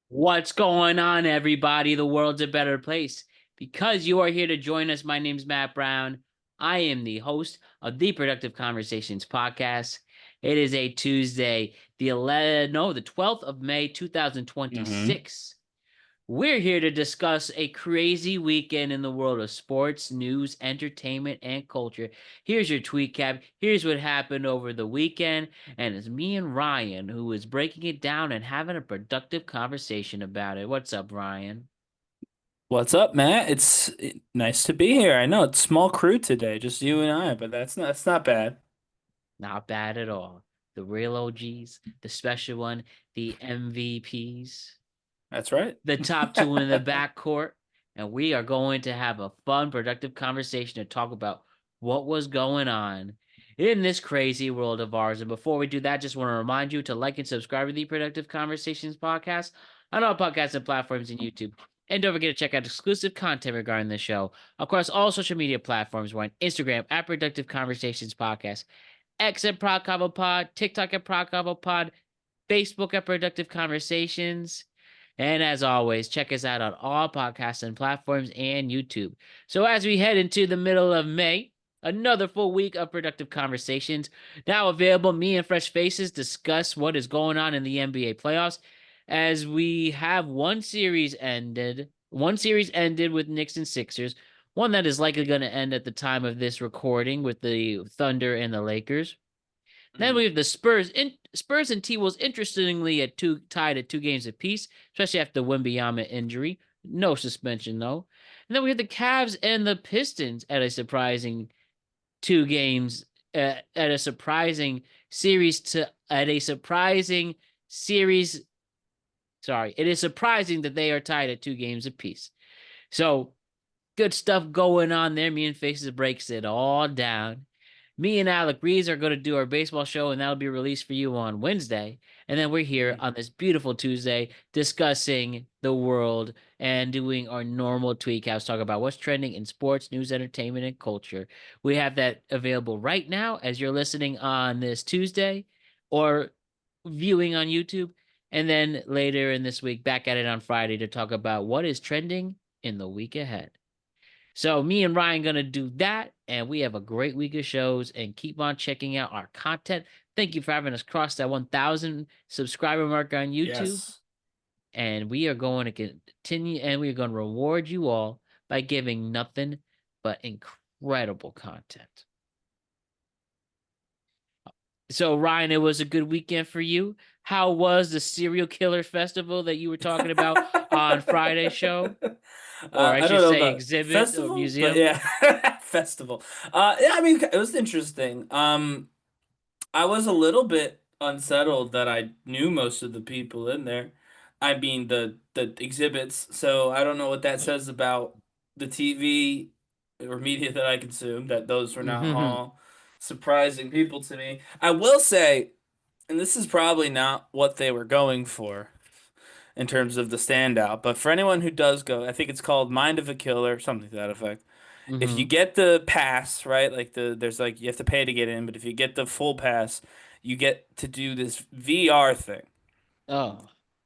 What's going on, everybody? The world's a better place because you are here to join us. My name's Matt Brown. I am the host of the Productive Conversations podcast. It is a Tuesday, the 12th of May, Hmm. 2026. We're here to discuss a crazy weekend in the world of sports, news, entertainment, and culture. Here's your tweet cap. Here's what happened over the weekend. And it's me and Ryan who is breaking it down and having a productive conversation about it. What's up, Ryan? What's up, Matt? It's nice to be here. I know it's small crew today, just you and I, but that's not bad. Not bad at all. The real OGs, the special one, the MVPs, That's right. the top two in the backcourt. And we are going to have a fun, productive conversation to talk about what was going on in this crazy world of ours. And before we do that, just want to remind you to like and subscribe to the Productive Conversations podcast on all podcasts and platforms and YouTube. And don't forget to check out exclusive content regarding the show across all social media platforms. We're on Instagram at Productive Conversations Podcast, X at Prod Convo Pod, TikTok at Prod Convo Pod, Facebook at Productive Conversations. And as always, check us out on all podcasts and platforms and YouTube. So as we head into the middle of May, another full week of productive conversations now available. Me and Fresh Faces discuss what is going on in the NBA playoffs as we have one series ended. One series ended with Knicks and Sixers. One that is likely going to end at the time of this recording with the Thunder and the Lakers. Then Mhm. we have the Spurs and T Wolves, interestingly at tied at 2 games apiece, especially after the Wembanyama injury. No suspension though. And then we have the Cavs and the Pistons at a surprising 2 games at a surprising series to at a surprising series. Sorry, it is surprising that they are tied at 2 games apiece. So good stuff going on there. Me and Faces breaks it all down. Me and Alec Reeves are going to do our baseball show, and that'll be released for you on Wednesday. And then we're here on this beautiful Tuesday discussing the world and doing our normal tweetcasts, talk about what's trending in sports, news, entertainment, and culture. We have that available right now as you're listening on this Tuesday or viewing on YouTube. And then later in this week, back at it on Friday to talk about what is trending in the week ahead. So me and Ryan gonna do that, and we have a great week of shows. And keep on checking out our content. Thank you for having us cross that 1,000 subscriber mark on YouTube, Yes. and we are going to continue, and we are going to reward you all by giving nothing but incredible content. So Ryan, it was a good weekend for you. How was the serial killer festival that you were talking about on Friday's show, or I I should don't know say about exhibit or festival, but museum? yeah, festival. Yeah, I mean, it was interesting. I was a little bit unsettled that I knew most of the people in there. I mean, the exhibits. So I don't know what that says about the TV or media that I consume, that those were not all surprising people to me. I will say, and this is probably not what they were going for in terms of the standout, but for anyone who does go, I think it's called Mind of a Killer, something to that effect. If you Mm-hmm. get the pass, right, like there's like you have to pay to get in, but if you get the full pass, you get to do this VR thing. Oh.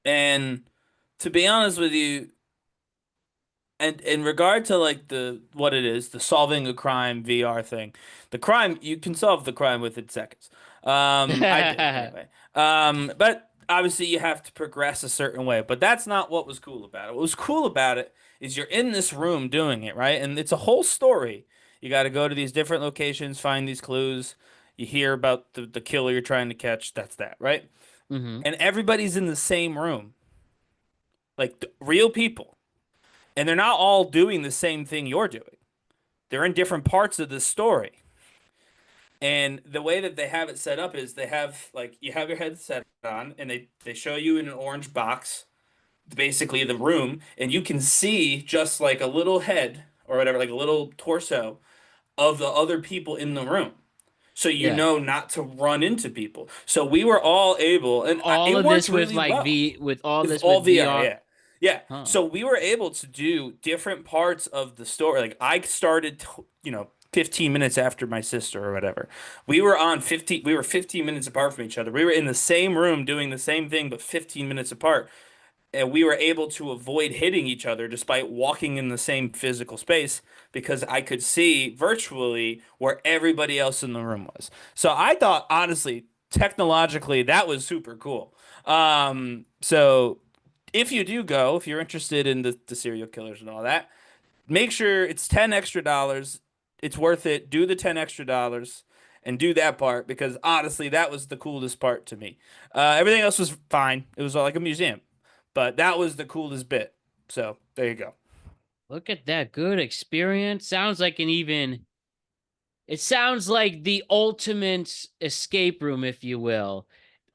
And to be honest with you, and in regard to like the what it is, the solving a crime VR thing, the crime you can solve the crime within seconds. I did anyway. But obviously you have to progress a certain way. But that's not what was cool about it. What was cool about it is you're in this room doing it, right? And it's a whole story. You got to go to these different locations, find these clues. You hear about the killer you're trying to catch. That's that, right? Mm-hmm. And everybody's in the same room, like real people. And they're not all doing the same thing you're doing. They're in different parts of the story. And the way that they have it set up is they have like you have your headset on and they show you in an orange box basically the room and you can see just like a little head or whatever like a little torso of the other people in the room. So you Yeah. know not to run into people. So we were all able and All it of this worked with really like well. V with all It's this all with VR, VR. yeah. Yeah. Huh. So we were able to do different parts of the story. Like I started, 15 minutes after my sister or whatever. We were 15 minutes apart from each other. We were in the same room doing the same thing, but 15 minutes apart. and we were able to avoid hitting each other despite walking in the same physical space because I could see virtually where everybody else in the room was. So I thought, honestly, technologically, that was super cool. So if you do go, if you're interested in the serial killers and all that, make sure it's 10 extra dollars. It's worth it. Do the 10 extra dollars and do that part because honestly, that was the coolest part to me. Everything else was fine. It was like a museum, but that was the coolest bit. So there you go. Look at that good experience. Sounds like an even. It sounds like the ultimate escape room, if you will,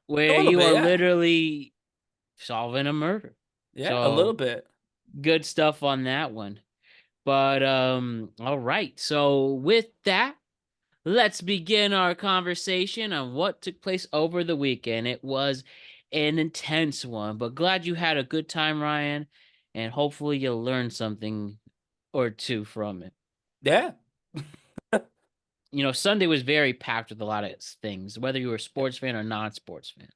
A where little you bit, are yeah. literally solving a murder. Yeah, a little So bit. good stuff on that one. But all right. So with that, let's begin our conversation on what took place over the weekend. It was an intense one, but glad you had a good time, Ryan, and hopefully you'll learn something or two from it. Yeah. You know, Sunday was very packed with a lot of things, whether you were a sports fan or non-sports fan.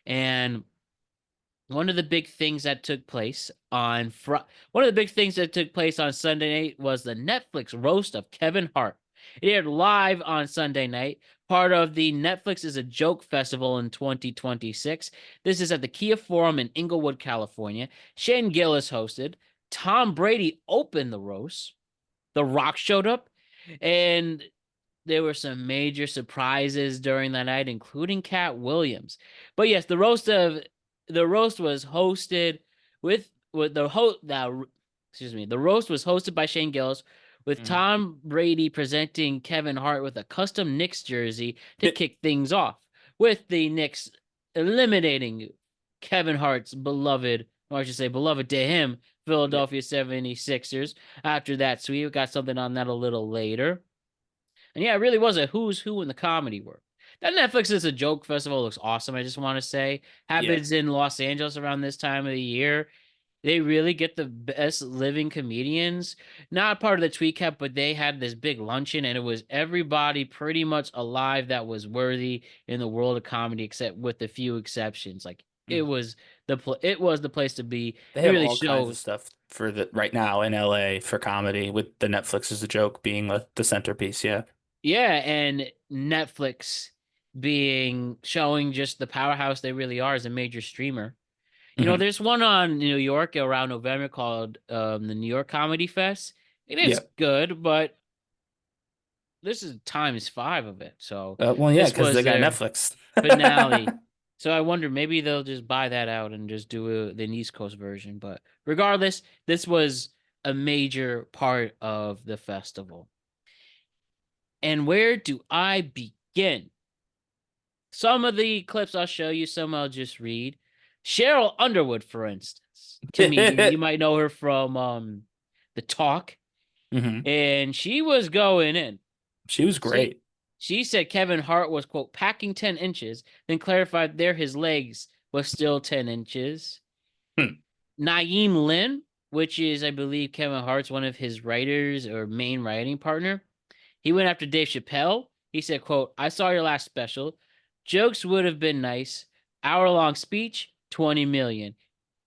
And one of the big things that took place on one of the big things that took place on Sunday night was the Netflix roast of Kevin Hart. It aired live on Sunday night, part of the Netflix is a Joke Festival in 2026. This is at the Kia Forum in Inglewood, California. Shane Gillis hosted. Tom Brady opened the roast. The Rock showed up, and there were some major surprises during the night, including Katt Williams. But yes, the roast was hosted with the host. Excuse me. The roast was hosted by Shane Gillis, with Mhm. Tom Brady presenting Kevin Hart with a custom Knicks jersey to kick things off, with the Knicks eliminating Kevin Hart's beloved, or I should say beloved to him, Yeah. Philadelphia 76ers. After that sweep, we got something on that a little later. And yeah, it really was a who's who in the comedy world. That Netflix is a Joke Festival looks awesome. I just want to say Yeah. happens in Los Angeles around this time of the year. They really get the best living comedians. Not part of the tweet cap, but they had this big luncheon, and it was everybody pretty much alive that was worthy in the world of comedy, except with a few exceptions. Like it Mhm. was it was the place to be. They It have really all kinds of shows. stuff for the right now in LA for comedy with the Netflix is a joke being the centerpiece. Yeah. Yeah, and Netflix being showing just the powerhouse they really are as a major streamer. You know, Hmm. there's one on New York around November called the New York Comedy Fest. It Yeah. is good, but this is times five of it. So Well, yeah, this because they was got their Netflix. finale. So I wonder maybe they'll just buy that out and just do the East Coast version. But regardless, this was a major part of the festival. And where do I begin? Some of the clips I'll show you, some I'll just read. Cheryl Underwood, for instance, comedian. You might know her from The Talk. Hmm. And she was going in. She was She great. she said Kevin Hart was, quote, packing 10 inches, then clarified there his legs was still 10 inches. Hmm. Naeem Lynn, which is, I believe, Kevin Hart's one of his writers or main writing partner. He went after Dave Chappelle. He said, quote, I saw your last special. Jokes would have been nice. Hour-long speech, 20 million.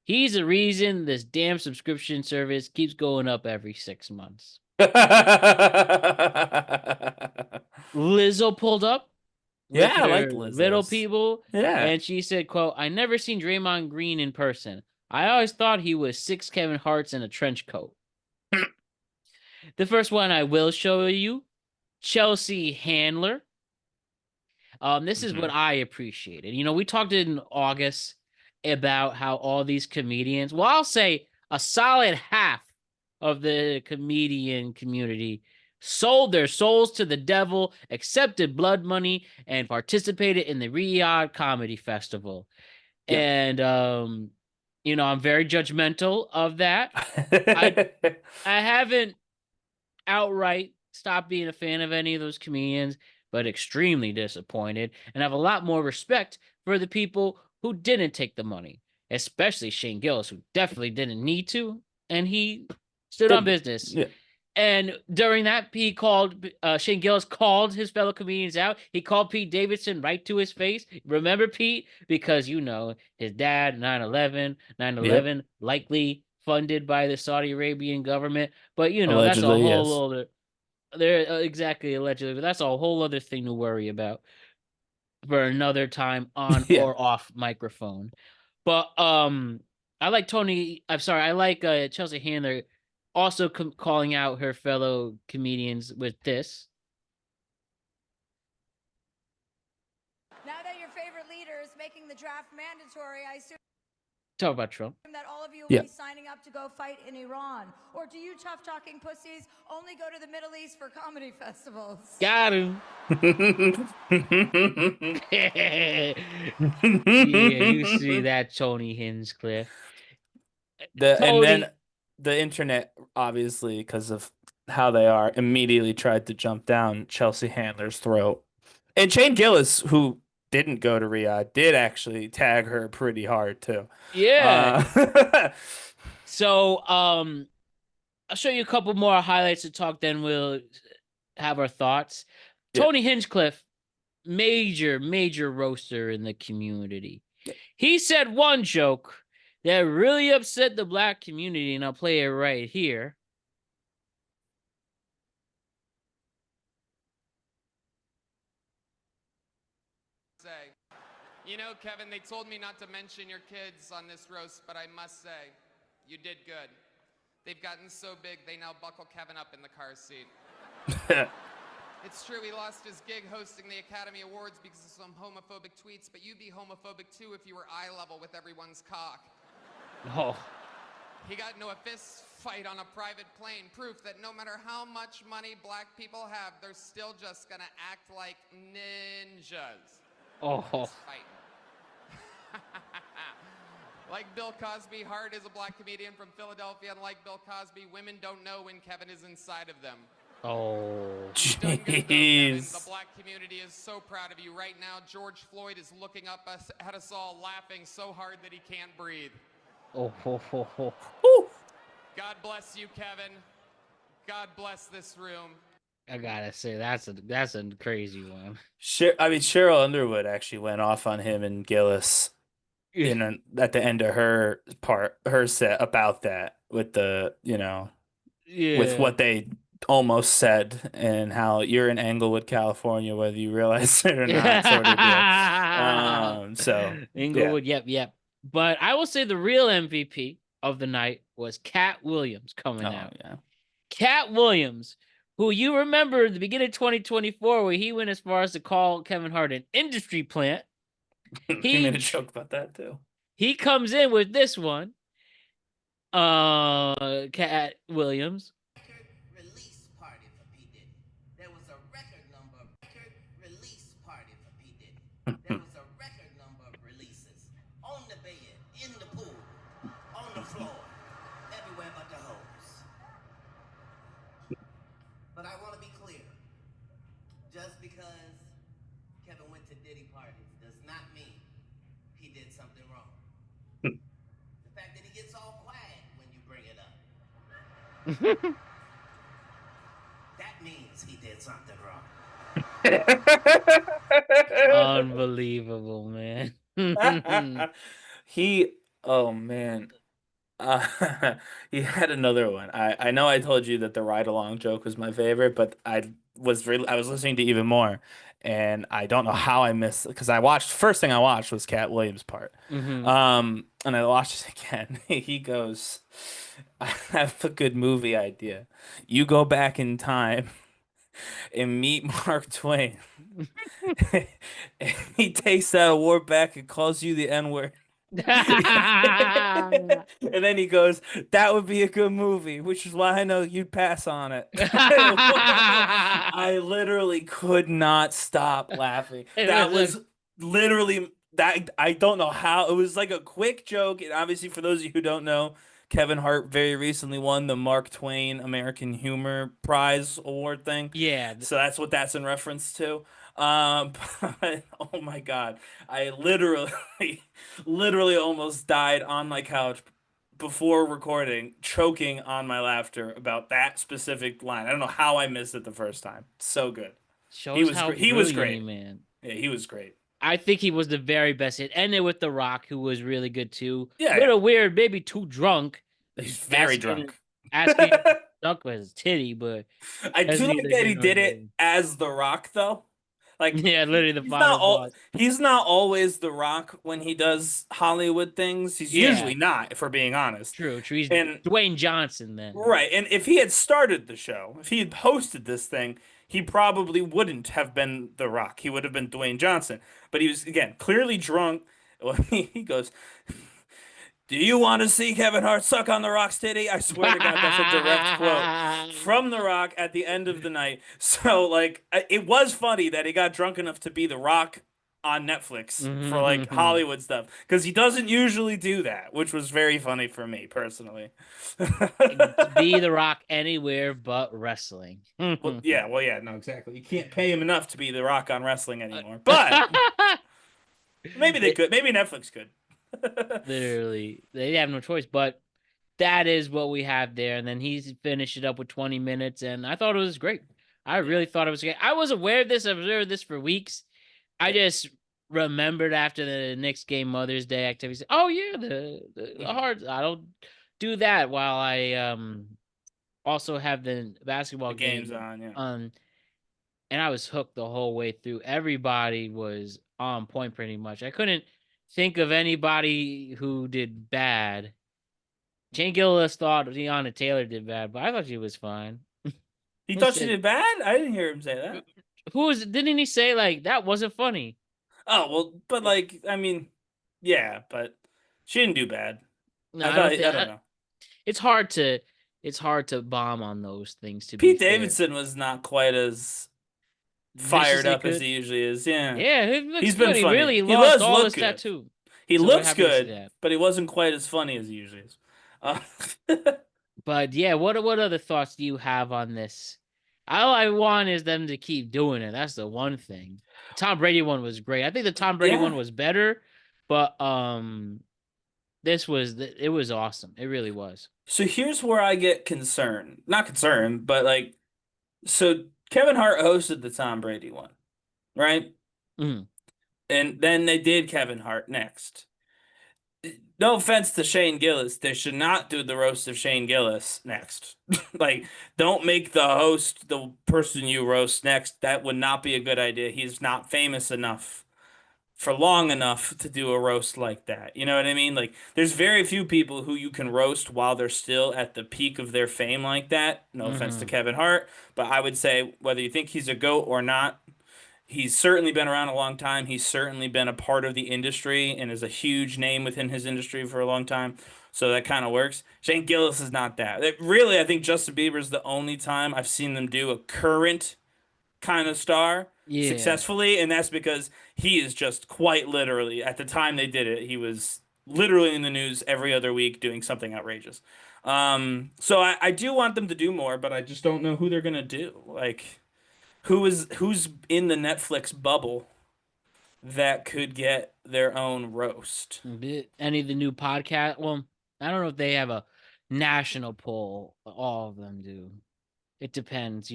He's the reason this damn subscription service keeps going up every 6 months. Lizzo pulled up with Yeah, I like her little Lizzo's. people, Yeah. and she said, quote, I never seen Draymond Green in person. I always thought he was six Kevin Harts in a trench coat. The first one I will show you, Chelsea Handler. This is what Hmm. I appreciated. You know, we talked in August about how all these comedians, well, I'll say a solid half of the comedian community sold their souls to the devil, accepted blood money, and participated in the Riyadh Comedy Festival. Yep. And you know, I'm very judgmental of that. I I haven't outright stopped being a fan of any of those comedians, but extremely disappointed, and have a lot more respect for the people who didn't take the money, especially Shane Gillis, who definitely didn't need to, and he stood on Didn't. business. Yeah. And during that, he called Shane Gillis called his fellow comedians out. He called Pete Davidson right to his face. Remember Pete? Because his dad, 9/11, nine Yep. eleven, likely funded by the Saudi Arabian government. But that's a Allegedly, yes. whole other there exactly allegedly, but that's a whole other thing to worry about for another time on Yeah. or off microphone. But I like Tony. I'm sorry. I like Chelsea Handler also calling out her fellow comedians with this. Now that your favorite leader is making the draft mandatory, I assume Talk about Trump. that all of you will Yeah. be signing up to go fight in Iran. Or do you tough talking pussies only go to the Middle East for comedy festivals? Got him. Yeah, you see that Tony Hinchcliffe. And then Tony. the internet, obviously, because of how they are, immediately tried to jump down Chelsea Handler's throat. And Shane Gillis, who didn't go to Riyadh, did actually tag her pretty hard too. Yeah. Uh, So I'll show you a couple more highlights to talk, then we'll have our thoughts. Yeah. Tony Hinchcliffe, major roaster in the community. He said one joke that really upset the black community, and I'll play it right here. Say, Kevin, they told me not to mention your kids on this roast, but I must say, you did good. They've gotten so big, they now buckle Kevin up in the car seat. It's true, he lost his gig hosting the Academy Awards because of some homophobic tweets, but you'd be homophobic too if you were eye level with everyone's cock. Oh. He got into a fist fight on a private plane, proof that no matter how much money black people have, they're still just gonna act like ninjas. Oh. Fight. Like Bill Cosby, Hart is a black comedian from Philadelphia, and like Bill Cosby, women don't know when Kevin is inside of them. Oh. You've done good, though, Kevin. Jeez. The black community is so proud of you. Right now, George Floyd is looking up at us all, laughing so hard that he can't breathe. Oh. God bless you, Kevin. God bless this room. I gotta say that's a crazy one. Cheryl Underwood actually went off on him and Gillis at the end of her set about that with the with what they almost said and how you're in Englewood, California, whether you realize it or not, sort of deal. So Inglewood, yep. But I will say the real MVP of the night was Katt Williams coming out. Yeah. Katt Williams, who you remember at the beginning of 2024, where he went as far as to call Kevin Hart an industry plant. He made a joke about that too. He comes in with this one. Katt Williams. Release party for P. Diddy. There was a record number of release party for P. Diddy. There was a record number of releases on the bed, in the pool, on the floor, everywhere but the hose. But I want to be clear. Just because Kevin went to Diddy parties does not mean he did something wrong. The fact that he gets all quiet when you bring it up. That means he did something wrong. Unbelievable, man. Oh man. He had another one. I know I told you that the ride along joke was my favorite, but I was listening to even more, and I don't know how I missed because first thing I watched was Katt Williams' part. And I watched it again. He goes, I have a good movie idea. You go back in time and meet Mark Twain. And he takes that award back and calls you the N-word. And then he goes, that would be a good movie, which is why I know you'd pass on it. I literally could not stop laughing. That was literally that. I don't know how. It was like a quick joke. And obviously, for those of you who don't know, Kevin Hart very recently won the Mark Twain American Humor Prize Award thing. Yeah. So that's what that's in reference to. But, oh my God, I literally almost died on my couch before recording, choking on my laughter about that specific line. I don't know how I missed it the first time. So good. He Shows was how great. He was brilliant he, great. man. Yeah, he was great. I think he was the very best. It ended with The Rock, who was really good too. Yeah, Little weird, maybe too drunk. He's very Asking- drunk. Asking duck with his titty, but I that's do like neither that here he nor did it there. as The Rock, though. Like, Yeah, literally the he's final not all boss. he's not always The Rock when he does Hollywood things. He's Yeah. usually not, if we're being honest. True. He's And Dwayne Johnson then. right, and if he had started the show, if he had hosted this thing, he probably wouldn't have been The Rock. He would have been Dwayne Johnson. But he was, again, clearly drunk. He goes, "Do you want to see Kevin Hart suck on The Rock's titty?" I swear to God, that's a direct quote from The Rock at the end of the night. So, like, it was funny that he got drunk enough to be The Rock on Netflix for, like, Hollywood stuff. Because he doesn't usually do that, which was very funny for me, personally. To be The Rock anywhere but wrestling. Well, yeah, no, exactly. You can't pay him enough to be The Rock on wrestling anymore. But maybe they could. Maybe Netflix could. Literally, they have no choice. But that is what we have there. And then he's finished it up with 20 minutes, and I thought it was great. I really thought it was great. I was aware of this. I observed this for weeks. I just remembered after the Knicks game, Mother's Day activities. Oh yeah, the Hart. I don't do that while I also have the basketball The games on, yeah. And I was hooked the whole way through. Everybody was on point pretty much. I couldn't think of anybody who did bad. Jane Gillis thought Deanna Taylor did bad, but I thought she was fine. He Who thought she said- did bad? I didn't hear him say that. Didn't he say like that wasn't funny? Oh, well, but like, I mean, yeah, but she didn't do bad. No, I I thought, don't think I don't know. it's hard to bomb on those things to Pete be fair. Davidson was not quite as Vicious fired they up as could. he usually is. Yeah. Yeah, he looks He's good. been He funny. really He lost does all look his good. tattoo. He So we're looks happy to see good, that. but he wasn't quite as funny as he usually is. But yeah, what other thoughts do you have on this? All I want is them to keep doing it. That's the one thing. The Tom Brady one was great. I think the Tom Brady one was better, but it was awesome. It really was. So here's where I get concerned. Not concerned, but like, so Kevin Hart hosted the Tom Brady one, right? Mhm. And then they did Kevin Hart next. No offense to Shane Gillis, they should not do the roast of Shane Gillis next. Like, don't make the host the person you roast next. That would not be a good idea. He's not famous enough for long enough to do a roast like that. You know what I mean? Like, there's very few people who you can roast while they're still at the peak of their fame like that. No offense to Kevin Hart, but I would say whether you think he's a GOAT or not, he's certainly been around a long time. He's certainly been a part of the industry and is a huge name within his industry for a long time. So that kind of works. Shane Gillis is not that. Really, I think Justin Bieber is the only time I've seen them do a current kind of star successfully, and that's because he is just quite literally, at the time they did it, he was literally in the news every other week doing something outrageous. So I do want them to do more, but I just don't know who they're gonna do. Like, who's in the Netflix bubble that could get their own roast? Any of the new podcast? Well, I don't know if they have a national poll. All of them do. It depends,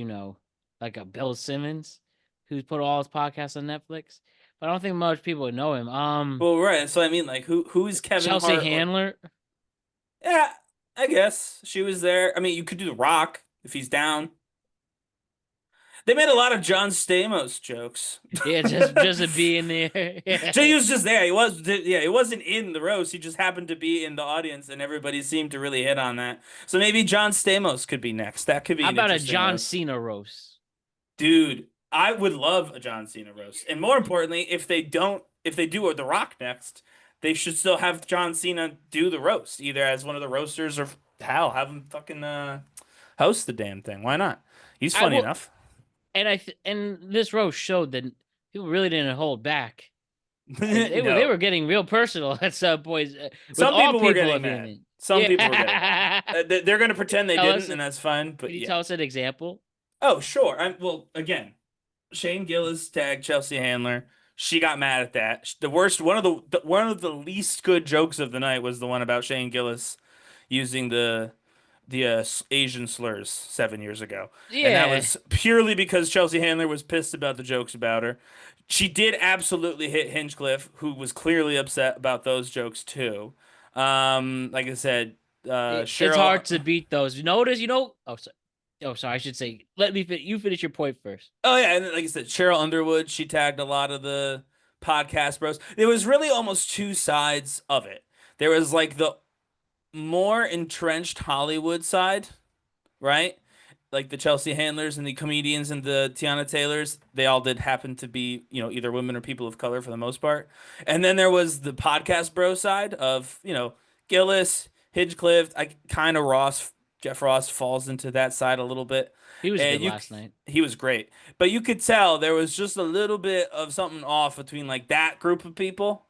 like a Bill Simmons, who's put all his podcasts on Netflix. But I don't think much people would know him. Well, right. So I mean, like, who's Kevin Chelsea Hart? Handler. Yeah, I guess she was there. I mean, you could do The Rock if he's down. They made a lot of John Stamos jokes. Yeah, just to be in there. So he was just there. He wasn't in the roast. He just happened to be in the audience, and everybody seemed to really hit on that. So maybe John Stamos could be next. That could be. How an about a interesting John roast. Cena roast? Dude, I would love a John Cena roast. And more importantly, if they do The Rock next, they should still have John Cena do the roast, either as one of the roasters or have him fucking host the damn thing. Why not? He's funny enough. And and this roast showed that people really didn't hold back. They No. were getting real personal at some points. Some all people were getting of mad. it. Some Yeah. people were getting mad. They're going to pretend they Tell us didn't, and that's fine. But Can you yeah. tell us an example? Oh, sure. Well, again, Shane Gillis tagged Chelsea Handler. She got mad at that. The worst, one of the least good jokes of the night was the one about Shane Gillis using the Asian slurs 7 years ago, and that Yeah, was purely because Chelsea Handler was pissed about the jokes about her. She did absolutely hit Hinchcliffe, who was clearly upset about those jokes too. Like I said, it's Cheryl. hard to beat those. Notice, oh, sorry. Oh, sorry. I should say, let me you finish your point first. Oh yeah, and like I said, Cheryl Underwood, she tagged a lot of the podcast bros. There was really almost two sides of it. There was like the more entrenched Hollywood side, right? Like the Chelsea Handlers and the comedians and the Tiana Taylors, they all did happen to be, either women or people of color for the most part. And then there was the podcast bro side of, Gillis, Hinchcliffe, I kind of Jeff Ross falls into that side a little bit. He was And good last night. he was great. But you could tell there was just a little bit of something off between like that group of people,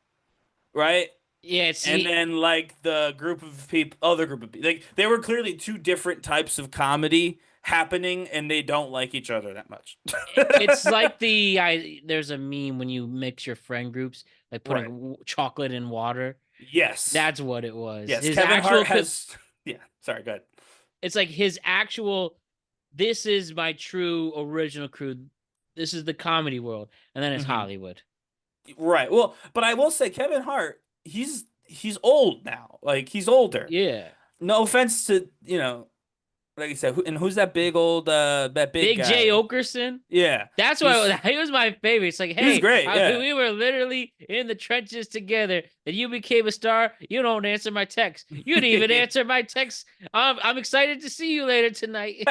right? Yeah, And then like the group of people, other group of people, like they were clearly two different types of comedy happening, and they don't like each other that much. it's like there's a meme when you mix your friend groups, like putting Right. chocolate in water. Yes. That's what it was. Yes. His Kevin actual Hart has. Yeah. Sorry. Go ahead. it's like his actual. This is my true original crew. This is the comedy world, and then it's Mhm. Hollywood. Right. Well, but I will say Kevin Hart, he's old now. Like he's older. Yeah, No offense to like I said, who's that big old that big Big guy? J Okerson. Yeah. That's why He's- he was my favorite. It's like, He was hey, great, yeah. we were literally in the trenches together, and you became a star. You don't answer my text. You didn't even answer my text. I'm excited to see you later tonight.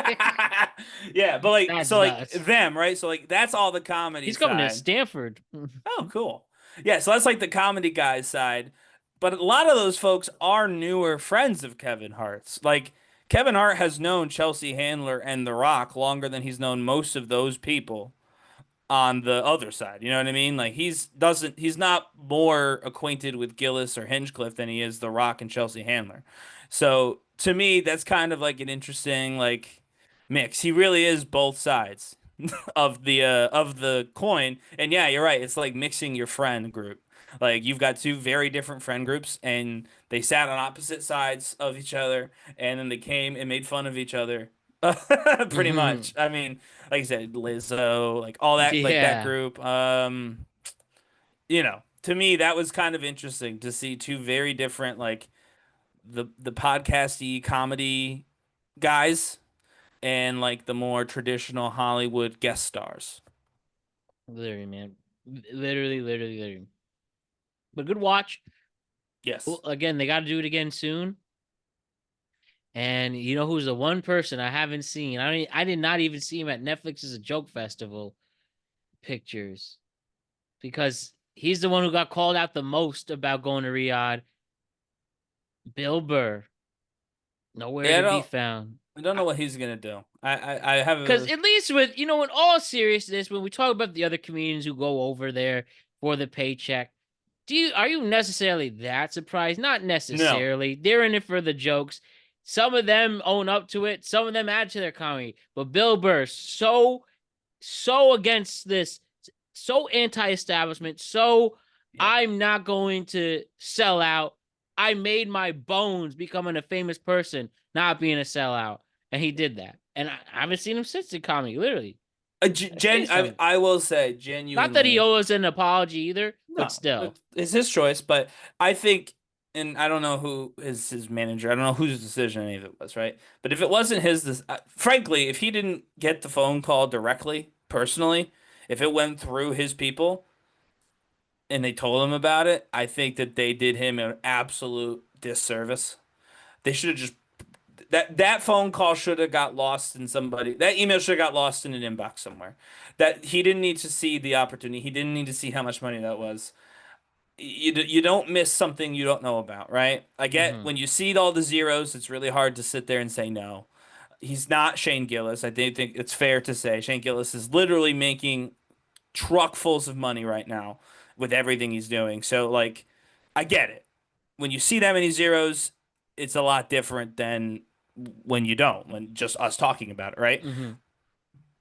Yeah, but like That's so like nuts. them, right? So like that's all the comedy He's coming to side. Stanford. Oh, cool. Yeah, so that's like the comedy guys side. But a lot of those folks are newer friends of Kevin Hart's. Like Kevin Hart has known Chelsea Handler and The Rock longer than he's known most of those people on the other side. You know what I mean? Like he's not more acquainted with Gillis or Hinchcliffe than he is The Rock and Chelsea Handler. So to me, that's kind of like an interesting like mix. He really is both sides of the coin. And yeah, you're right. It's like mixing your friend group. Like you've got two very different friend groups, and they sat on opposite sides of each other, and then they came and made fun of each other. Pretty Mhm. much. I mean, like I said, Lizzo, like all that, like that Yeah. group. To me, that was kind of interesting to see two very different, like the podcasty comedy guys and like the more traditional Hollywood guest stars. Literally, man. Literally. But good watch. Yes. Well, again, they got to do it again soon. And you know who's the one person I haven't seen? I did not even see him at Netflix's Joke Festival pictures, because he's the one who got called out the most about going to Riyadh. Bill Burr, nowhere Yeah, to be found. I don't know what he's gonna do. I have Because at least with, in all seriousness, when we talk about the other comedians who go over there for the paycheck, are you necessarily that surprised? Not necessarily. They're in it for the jokes. Some of them own up to it. Some of them add to their comedy. But Bill Burr, so against this, so anti-establishment, so I'm not going to sell out. I made my bones becoming a famous person, not being a sellout. And he did that. And I haven't seen him since in comedy, literally. I will say genuinely. Not that he owes an apology either, but still. It's his choice. But I think, and I don't know who is his manager. I don't know whose decision any of it was, right? But if it wasn't his, frankly, if he didn't get the phone call directly, personally, if it went through his people and they told him about it, I think that they did him an absolute disservice. They should have just that phone call should have got lost in somebody. That email should have got lost in an inbox somewhere. That he didn't need to see the opportunity. He didn't need to see how much money that was. You don't miss something you don't know about, right? I get when you see all the zeros, it's really hard to sit there and say no. He's not Shane Gillis. I do think it's fair to say Shane Gillis is literally making truckfuls of money right now with everything he's doing. So like, I get it. When you see that many zeros, it's a lot different than when you don't, when just us talking about it, right?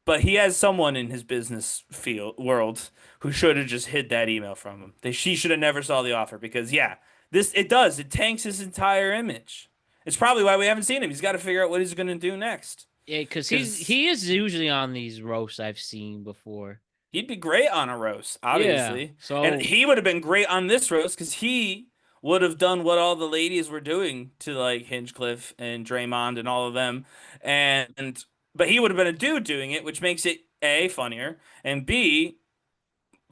But he has someone in his business field world who should have just hid that email from him. She should have never saw the offer because it tanks his entire image. It's probably why we haven't seen him. He's got to figure out what he's going to do next. Yeah, because he is usually on these roasts I've seen before. He'd be great on a roast, obviously. Yeah, so And he would have been great on this roast because he would have done what all the ladies were doing to like Hinchcliffe and Draymond and all of them. But he would have been a dude doing it, which makes it A, funnier, and B,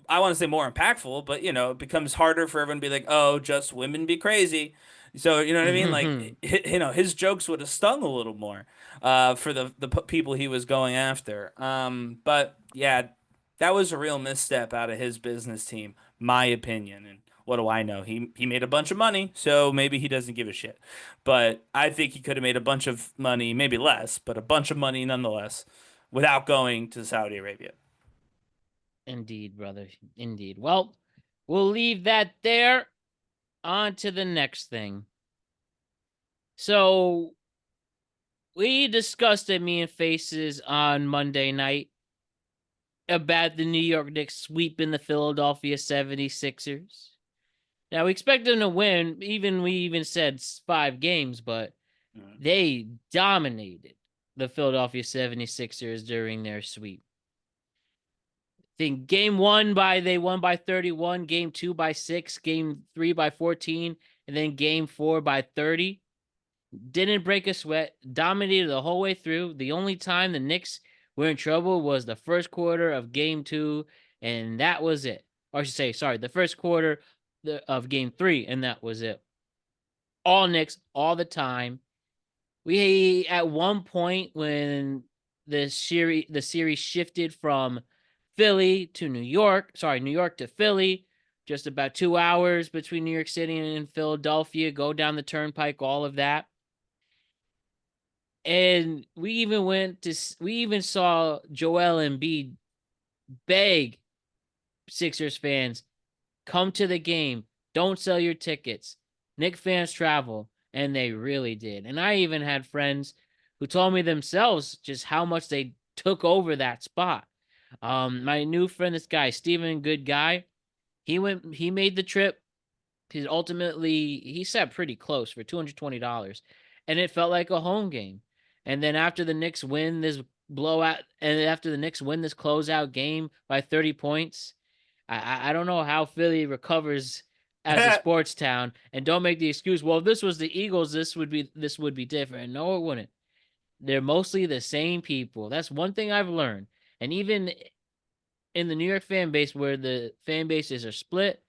I want to say more impactful, but it becomes harder for everyone to be like, oh, just women be crazy. So, you know what I mean? Like, his jokes would have stung a little more for the people he was going after. But yeah, that was a real misstep out of his business team, my opinion. And what do I know? He made a bunch of money, so maybe he doesn't give a shit. But I think he could have made a bunch of money, maybe less, but a bunch of money nonetheless, without going to Saudi Arabia. Indeed, brother. Indeed. Well, we'll leave that there. On to the next thing. So, we discussed at Me and Faces on Monday night about the New York Knicks sweeping the Philadelphia 76ers. Now, we expect them to win. We even said 5 games, but they dominated the Philadelphia 76ers during their sweep. I think game 1 they won by 31, game 2 by 6, game 3 by 14, and then game 4 by 30. Didn't break a sweat, dominated the whole way through. The only time the Knicks were in trouble was the first quarter of game 2, and that was it. Or I should say, sorry, the first quarter of game 3, and that was it. All Knicks, all the time. We, at one point, when the series shifted from Philly to New York to Philly, just about 2 hours between New York City and Philadelphia, go down the turnpike, all of that. And we even saw Joel Embiid beg Sixers fans, come to the game, don't sell your tickets. Knicks fans travel, and they really did. And I even had friends who told me themselves just how much they took over that spot. My new friend, this guy, Steven, good guy, he made the trip. He sat pretty close for $220, and it felt like a home game. And then after the Knicks win this closeout game by 30 points, I don't know how Philly recovers as a sports town. And don't make the excuse, well, if this was the Eagles, this would be different. No, it wouldn't. They're mostly the same people. That's one thing I've learned. And even in the New York fan base, where the fan bases are split,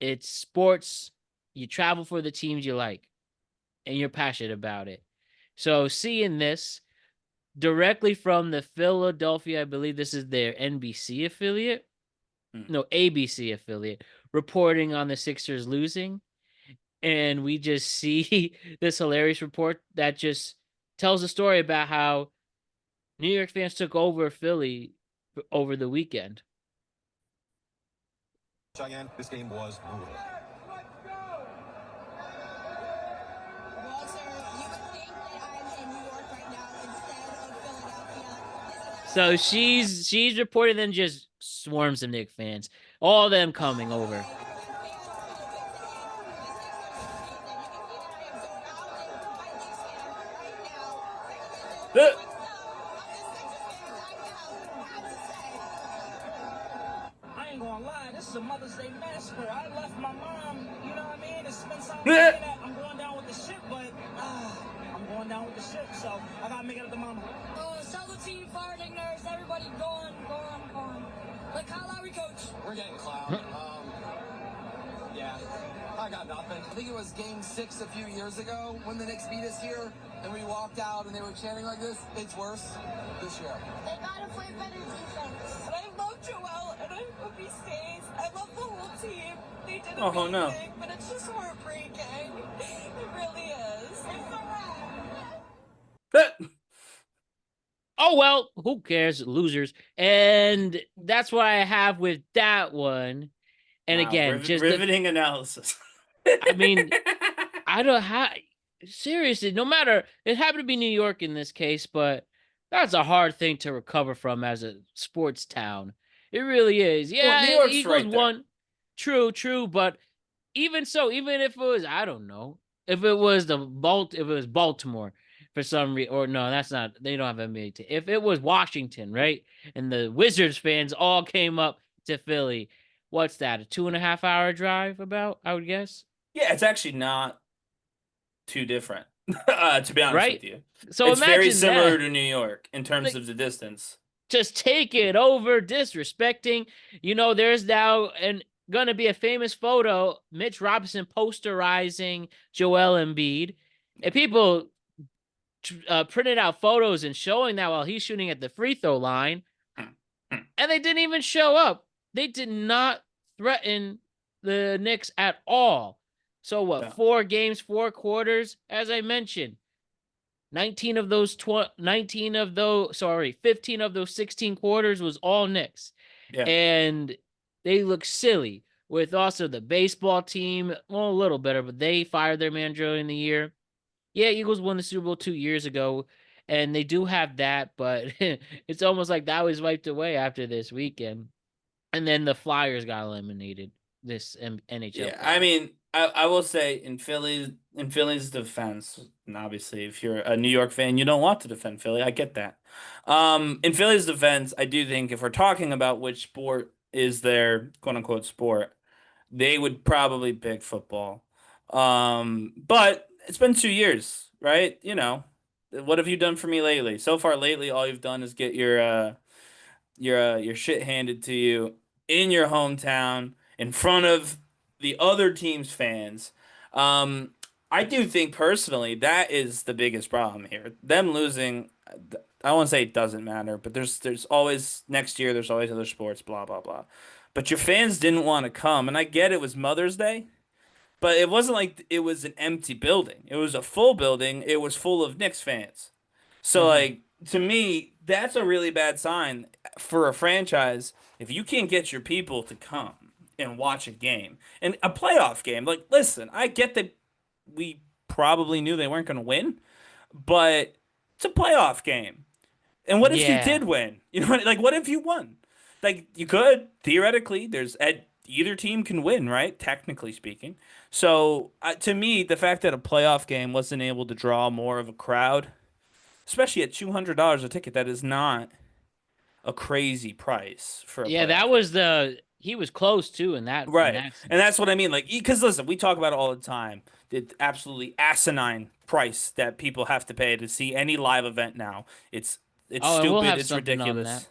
it's sports. You travel for the teams you like, and you're passionate about it. So seeing this directly from the Philadelphia, I believe this is their NBC affiliate. No, ABC affiliate, reporting on the Sixers losing. And we just see this hilarious report that just tells a story about how New York fans took over Philly over the weekend. Cheyenne, this game was brutal. So she's reported, then just swarms of Knicks fans, all of them coming over. I ain't gonna lie, this is a Mother's Day massacre. I left my mom, you know what I mean? It's spent some time I'm going down with the ship, but I'm going down with the ship, so I gotta make it up to mama. Sell the team, fire ignorance, everybody gone. Like Kyle Lowry, coach. We're getting clowned. Yeah, I got nothing. I think it was game 6 a few years ago when the Knicks beat us here, and we walked out and they were chanting like this. It's worse this year. They gotta play better defense. And I love Joel, and I hope he stays. I love the whole team. They did amazing, Oh, no. but it's just heartbreaking. It really is. It's a wrap. Oh, well, who cares? Losers. And that's what I have with that one. And Wow, again, just riveting analysis. I mean, I don't have, seriously, no matter, it happened to be New York in this case, but that's a hard thing to recover from as a sports town. It really is. Yeah, New York's the Eagles right there. won. True, but even so, even if it was, I don't know, if it was if it was Baltimore for some reason, or no, that's not. They don't have NBA team. If it was Washington, right, and the Wizards fans all came up to Philly, what's that? A 2.5 hour drive? About, I would guess. Yeah, it's actually not too different. To be honest Right. with you, So it's very imagine similar that. to New York in terms Like, of the distance. just take it over, disrespecting. There's now gonna be a famous photo, Mitch Robinson posterizing Joel Embiid, and people printed out photos and showing that while he's shooting at the free throw line, and they didn't even show up. They did not threaten the Knicks at all. So what? Yeah. 4 games, 4 quarters, as I mentioned. 15 of those 16 quarters was all Knicks. Yeah. And they look silly with also the baseball team. Well, a little better, but they fired their man during the year. Yeah, Eagles won the Super Bowl 2 years ago, and they do have that, but it's almost like that was wiped away after this weekend. And then the Flyers got eliminated this NHL. Yeah, playoff. I mean, I will say in Philly's defense, and obviously if you're a New York fan, you don't want to defend Philly. I get that. In Philly's defense, I do think if we're talking about which sport is their quote unquote sport, they would probably pick football. But it's been 2 years, right? What have you done for me lately? So far lately, all you've done is get your shit handed to you in your hometown in front of the other team's fans. I do think personally that is the biggest problem here. Them losing, I won't say it doesn't matter, but there's always next year. There's always other sports, blah blah blah. But your fans didn't want to come, and I get it was Mother's Day, but it wasn't like it was an empty building. It was a full building. It was full of Knicks fans. So like to me, that's a really bad sign for a franchise if you can't get your people to come and watch a game and a playoff game. Like, listen, I get that we probably knew they weren't going to win, but it's a playoff game. And what if you Yeah. did win? Like what if you won? Like you could theoretically. Either team can win, right? Technically speaking. So to me, the fact that a playoff game wasn't able to draw more of a crowd, especially at $200 a ticket, that is not a crazy price for a Yeah, playoff that game. was he was close too in that. Right. In that And that's what I mean. Like, because listen, we talk about it all the time. The absolutely asinine price that people have to pay to see any live event now. It's Oh, and stupid, we'll have it's something on ridiculous, that.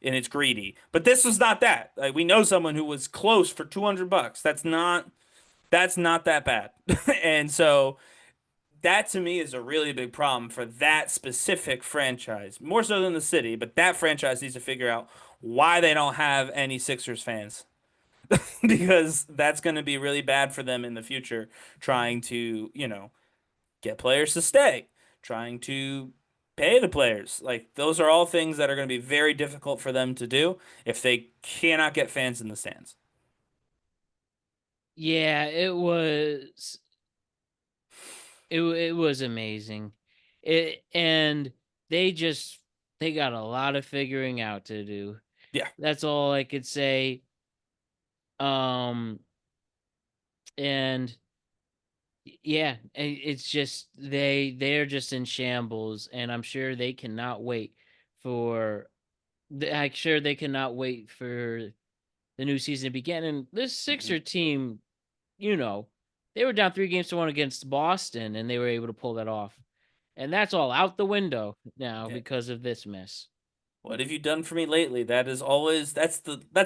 and it's greedy. But this was not that. Like, we know someone who was close for $200. That's not that bad. And so that to me is a really big problem for that specific franchise, more so than the city. But that franchise needs to figure out why they don't have any Sixers fans, because that's going to be really bad for them in the future, trying to get players to stay, trying to pay the players. Like, those are all things that are going to be very difficult for them to do if they cannot get fans in the stands. Yeah, it was. It was amazing. And they got a lot of figuring out to do. Yeah. That's all I could say. And yeah, it's just they're just in shambles, and I'm sure they cannot wait for the new season to begin. And this Sixer team, they were down 3-1 against Boston, and they were able to pull that off. And that's all out the window now because of this mess. What have you done for me lately? That is always that's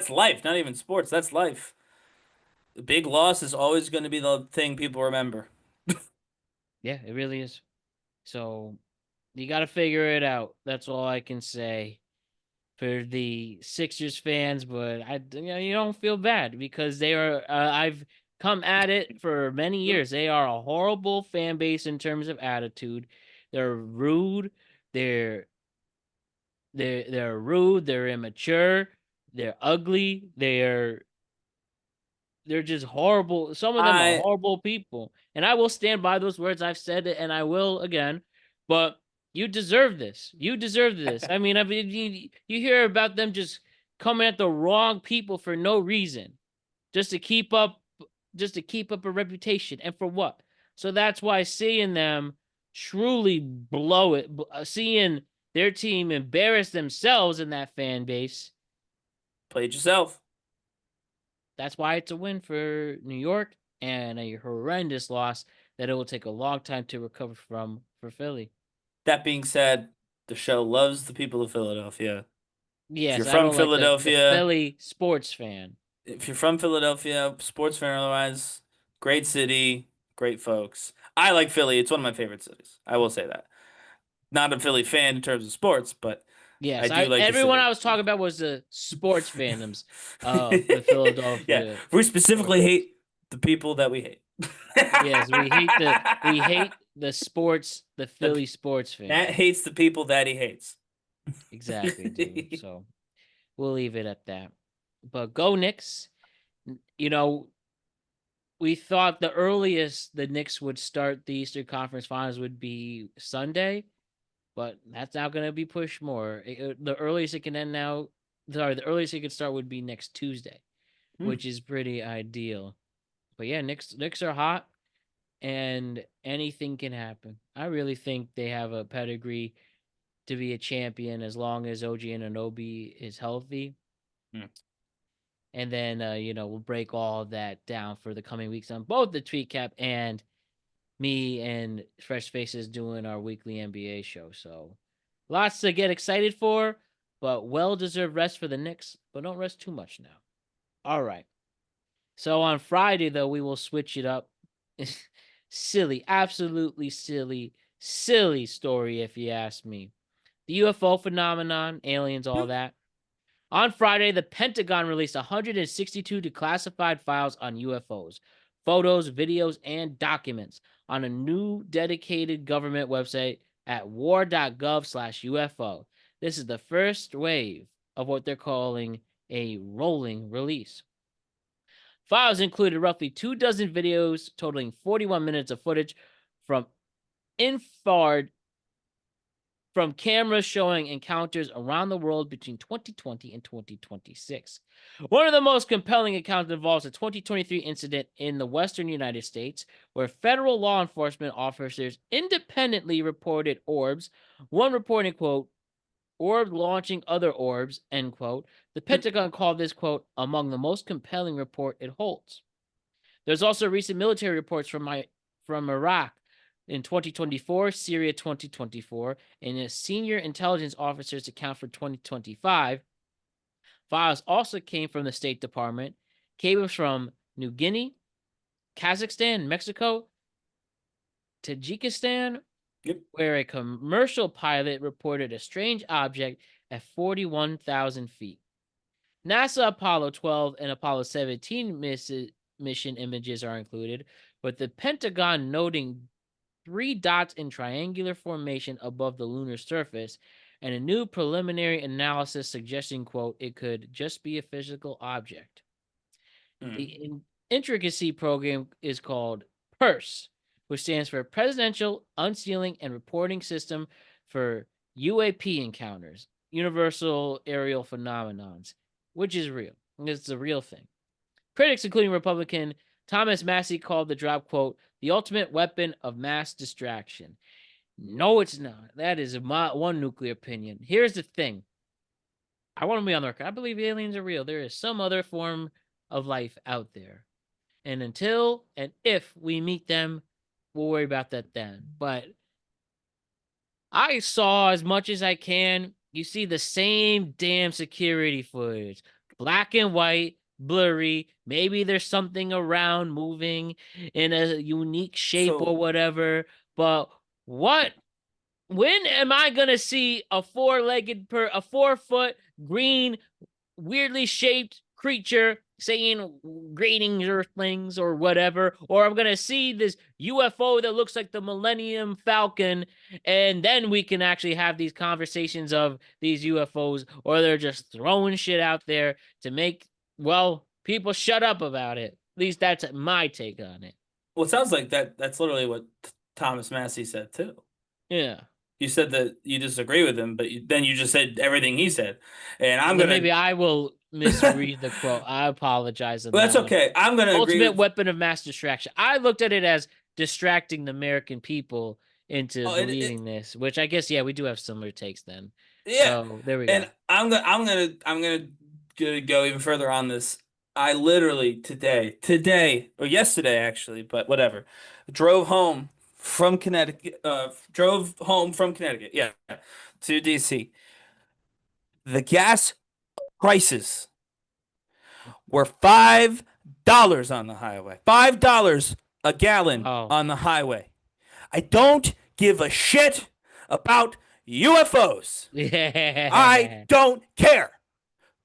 life, not even sports. That's life. The big loss is always going to be the thing people remember. Yeah, it really is. So you got to figure it out. That's all I can say for the Sixers fans. But you don't feel bad because they are. I've come at it for many years. They are a horrible fan base in terms of attitude. They're rude. They're rude. They're immature. They're ugly. They're just horrible. Some of them are horrible people. And I will stand by those words. I've said it and I will again. But you deserve this. You deserve this. I mean, you hear about them just coming at the wrong people for no reason. Just to keep up a reputation. And for what? So that's why seeing them truly blow it, seeing their team embarrass themselves in that fan base, Play it yourself. that's why it's a win for New York and a horrendous loss that it will take a long time to recover from for Philly. That being said, the show loves the people of Philadelphia. Yes, you're I from don't like the Philadelphia- Philly sports fan. If you're from Philadelphia, sports fan otherwise, great city, great folks. I like Philly. It's one of my favorite cities. I will say that. Not a Philly fan in terms of sports, but Yes, I do like the everyone city. I was talking about was the sports fandoms of the Philadelphia. Yeah, we specifically hate the people that we hate. Yes, we hate the sports, the Philly sports fan. Matt hates the people that he hates. Exactly, dude. So we'll leave it at that. But go Knicks. You know, we thought the earliest the Knicks would start the Eastern Conference Finals would be Sunday, but that's now going to be pushed more. The earliest it can end now, the earliest it could start would be next Tuesday, which is pretty ideal. But yeah, Knicks are hot, and anything can happen. I really think they have a pedigree to be a champion as long as OG Anunoby is healthy. And then, we'll break all of that down for the coming weeks on both the Tweet Cap and me and Fresh Faces doing our weekly NBA show. So lots to get excited for, but well-deserved rest for the Knicks, but don't rest too much now. All right. So on Friday, though, we will switch it up. Silly, absolutely silly story, if you ask me. The UFO phenomenon, aliens, all that. On Friday, the Pentagon released 162 declassified files on UFOs, photos, videos, and documents on a new dedicated government website at war.gov/UFO. This is the first wave of what they're calling a rolling release. Files included roughly 24 videos totaling 41 minutes of footage from infrared from cameras showing encounters around the world between 2020 and 2026. One of the most compelling accounts involves a 2023 incident in the western United States where federal law enforcement officers independently reported orbs, one reporting, quote, orb launching other orbs, end quote. The Pentagon called this, quote, among the most compelling report it holds. There's also recent military reports from Iraq in 2024, Syria 2024, and a senior intelligence officer's account for 2025. Files also came from the State Department, cables from New Guinea, Kazakhstan, Mexico, Tajikistan, where a commercial pilot reported a strange object at 41,000 feet. NASA Apollo 12 and Apollo 17 mission images are included, but the Pentagon noting 3 dots in triangular formation above the lunar surface, and a new preliminary analysis suggesting, quote, it could just be a physical object. The intricacy program is called PERSE, which stands for Presidential Unsealing and Reporting System for UAP Encounters, Universal Aerial Phenomenons, which is real. It's a real thing. Critics, including Republican Thomas Massey, called the drop, quote, the ultimate weapon of mass distraction. No, it's not. That is my one nuclear opinion. Here's the thing. I want to be on the record. I believe aliens are real. There is some other form of life out there. And until and if we meet them, we'll worry about that then. But I saw as much as I can. You see the same damn security footage. Black and white, blurry. Maybe there's something around moving in a unique shape or whatever. But when am I gonna see a 4-foot green, weirdly shaped creature saying greetings Earthlings or whatever, or I'm gonna see this UFO that looks like the Millennium Falcon, and then we can actually have these conversations of these UFOs, or they're just throwing shit out there to make, people shut up about it. At least that's my take on it. Well, it sounds like that's literally what Thomas Massey said too. Yeah. You said that you disagree with him, but then you just said everything he said, and Maybe I will misread the quote. I apologize. Well, that's okay. I'm gonna ultimate agree with... weapon of mass distraction. I looked at it as distracting the American people into Oh, believing this, which I guess, yeah, we do have similar takes then. yeah. So there we And go. I'm gonna go even further on this. I literally today or yesterday actually, but whatever, drove home from Connecticut. Yeah, to DC. The gas prices were $5 on the highway. $5 a gallon Oh, on the highway. I don't give a shit about UFOs. I yeah. don't care.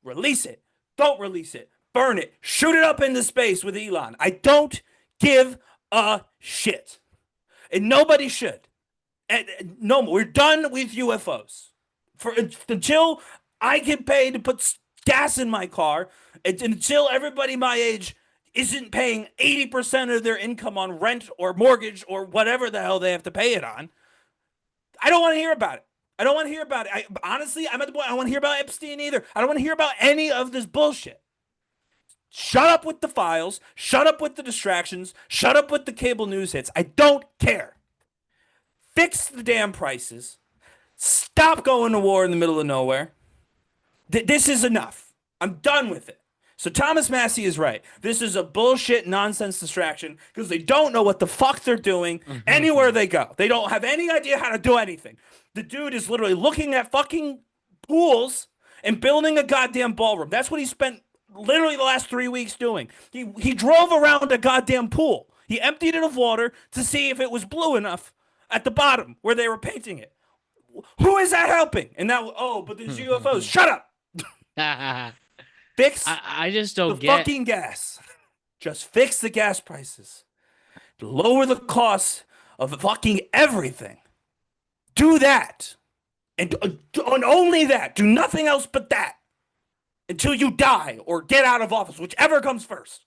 Release it. Don't release it. Burn it. Shoot it up into space with Elon. I don't give a shit. And nobody should. And no, we're done with UFOs. Until I get paid to put gas in my car, and until everybody my age isn't paying 80% of their income on rent or mortgage or whatever the hell they have to pay it on, I don't want to hear about it. I don't want to hear about it. Honestly, I'm at the point I don't want to hear about Epstein either. I don't want to hear about any of this bullshit. Shut up with the files. Shut up with the distractions. Shut up with the cable news hits. I don't care. Fix the damn prices. Stop going to war in the middle of nowhere. This is enough. I'm done with it. So Thomas Massey is right. This is a bullshit nonsense distraction because they don't know what the fuck they're doing anywhere they go. They don't have any idea how to do anything. The dude is literally looking at fucking pools and building a goddamn ballroom. That's what he spent literally the last 3 weeks doing. He drove around a goddamn pool. He emptied it of water to see if it was blue enough at the bottom where they were painting it. Who is that helping? And now, but there's UFOs. Shut up. Fix I just don't the get fucking gas. Just fix the gas prices. Lower the cost of fucking everything. Do that. And only that. Do nothing else but that. Until you die or get out of office, whichever comes first.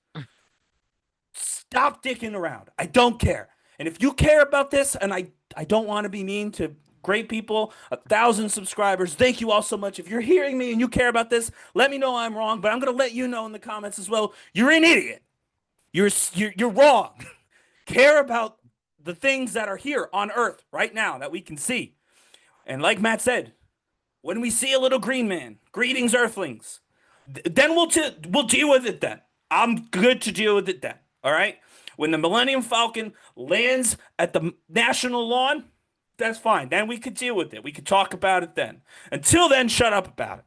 Stop dicking around. I don't care. And if you care about this, and I don't want to be mean to great people, 1,000 subscribers. Thank you all so much. If you're hearing me and you care about this, let me know I'm wrong, but I'm going to let you know in the comments as well. You're an idiot. You're wrong. Care about the things that are here on Earth right now that we can see. And like Matt said, when we see a little green man, greetings Earthlings, then we'll deal with it then. I'm good to deal with it then. All right? When the Millennium Falcon lands at the national lawn, that's fine. Then we could deal with it. We could talk about it then. Until then, shut up about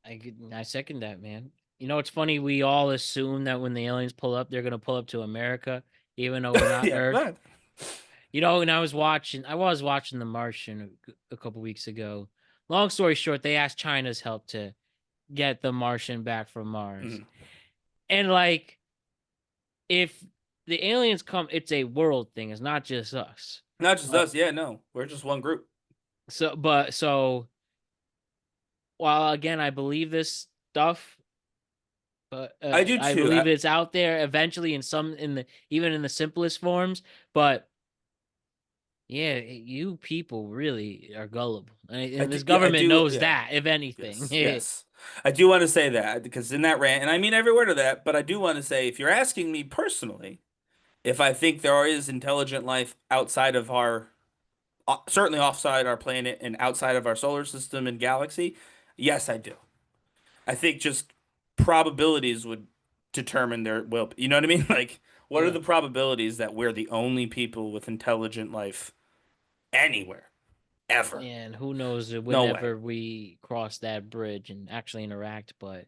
it. I second that, man. You know, it's funny. We all assume that when the aliens pull up, they're going to pull up to America, even though we're not Yeah, Earth. that- You know, and I was watching The Martian a couple weeks ago. Long story short, they asked China's help to get the Martian back from Mars. And like, if the aliens come, it's a world thing. It's not just us. Not just us. Yeah, no. We're just one group. So while again, I believe this stuff, but I do I too. believe it's out there eventually even in the simplest forms. But yeah, you people really are gullible, and this government knows that. If anything, Yes. I do want to say that because in that rant, and I mean every word of that, but I do want to say if you're asking me personally, if I think there is intelligent life outside of our certainly offside our planet and outside of our solar system and galaxy, yes, I do. I think just probabilities would determine their will. You know what I mean? Like, what are the probabilities that we're the only people with intelligent life anywhere, ever? And who knows No whenever we cross that bridge and actually interact. But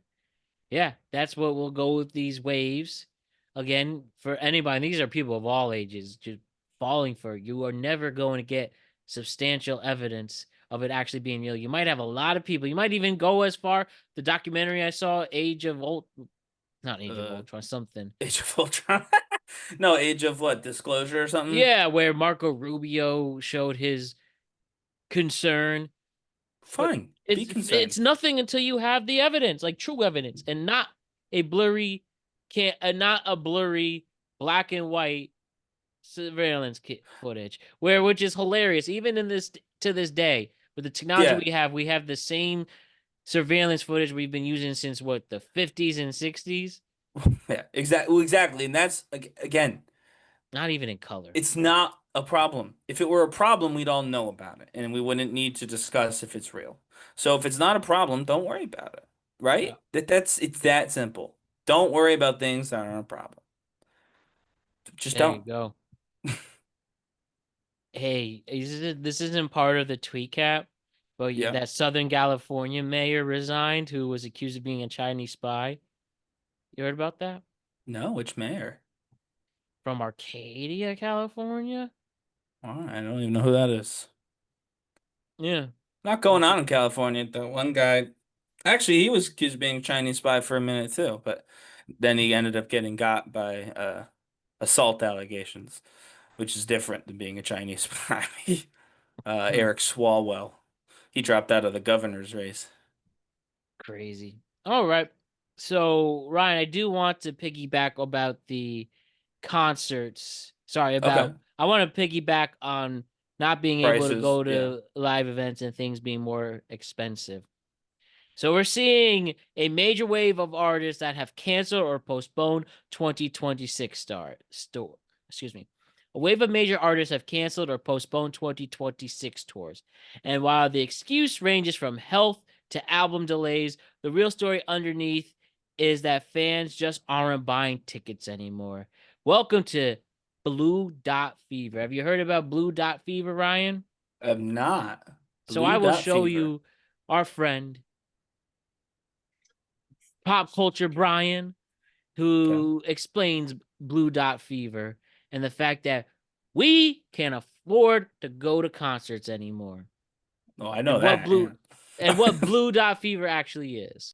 yeah, that's what we'll go with these waves. Again, for anybody, these are people of all ages just falling for it. You are never going to get substantial evidence of it actually being real. You might have a lot of people. You might even go as far. The documentary I saw, not Age of Ultron, something. Age of Ultron. No, Age of what? Disclosure or something? Yeah, where Marco Rubio showed his concern. Fine. Be concerned. It's nothing until you have the evidence, like true evidence, and not a blurry not a blurry black and white surveillance footage, which is hilarious. Even in this to this day, with the technology we have the same surveillance footage we've been using since what, the 50s and 60s. Yeah, exactly. And that's again, Not even in color. It's not a problem. If it were a problem, we'd all know about it, and we wouldn't need to discuss if it's real. So if it's not a problem, don't worry about it, right? Yeah. It's that simple. Don't worry about things that aren't a problem. Just There you don't. go. Hey, this isn't part of the tweet cap, but Yeah. that Southern California mayor resigned who was accused of being a Chinese spy. You heard about that? No, which mayor? From Arcadia, California? I don't even know who that is. Yeah. Not going on in California. The one guy, actually, he was accused of being a Chinese spy for a minute too, but then he ended up getting got by assault allegations, which is different than being a Chinese spy. Eric Swalwell, he dropped out of the governor's race. Crazy. All right. So, Ryan, I do want to piggyback about the concerts. Sorry, about Okay. I want to piggyback on not being able to Prices, go yeah. to live events and things being more expensive. So we're seeing a major wave of artists that have canceled or postponed 2026 store. Excuse me. A wave of major artists have canceled or postponed 2026 tours. And while the excuse ranges from health to album delays, the real story underneath is that fans just aren't buying tickets anymore. Welcome to Blue Dot Fever. Have you heard about Blue Dot Fever, Ryan? I'm not. So Blue I will Dot show Fever. you our friend Pop Culture Brian, who explains Blue Dot Fever and the fact that we can't afford to go to concerts anymore. Oh, I know And that. what Blue Dot Fever actually is.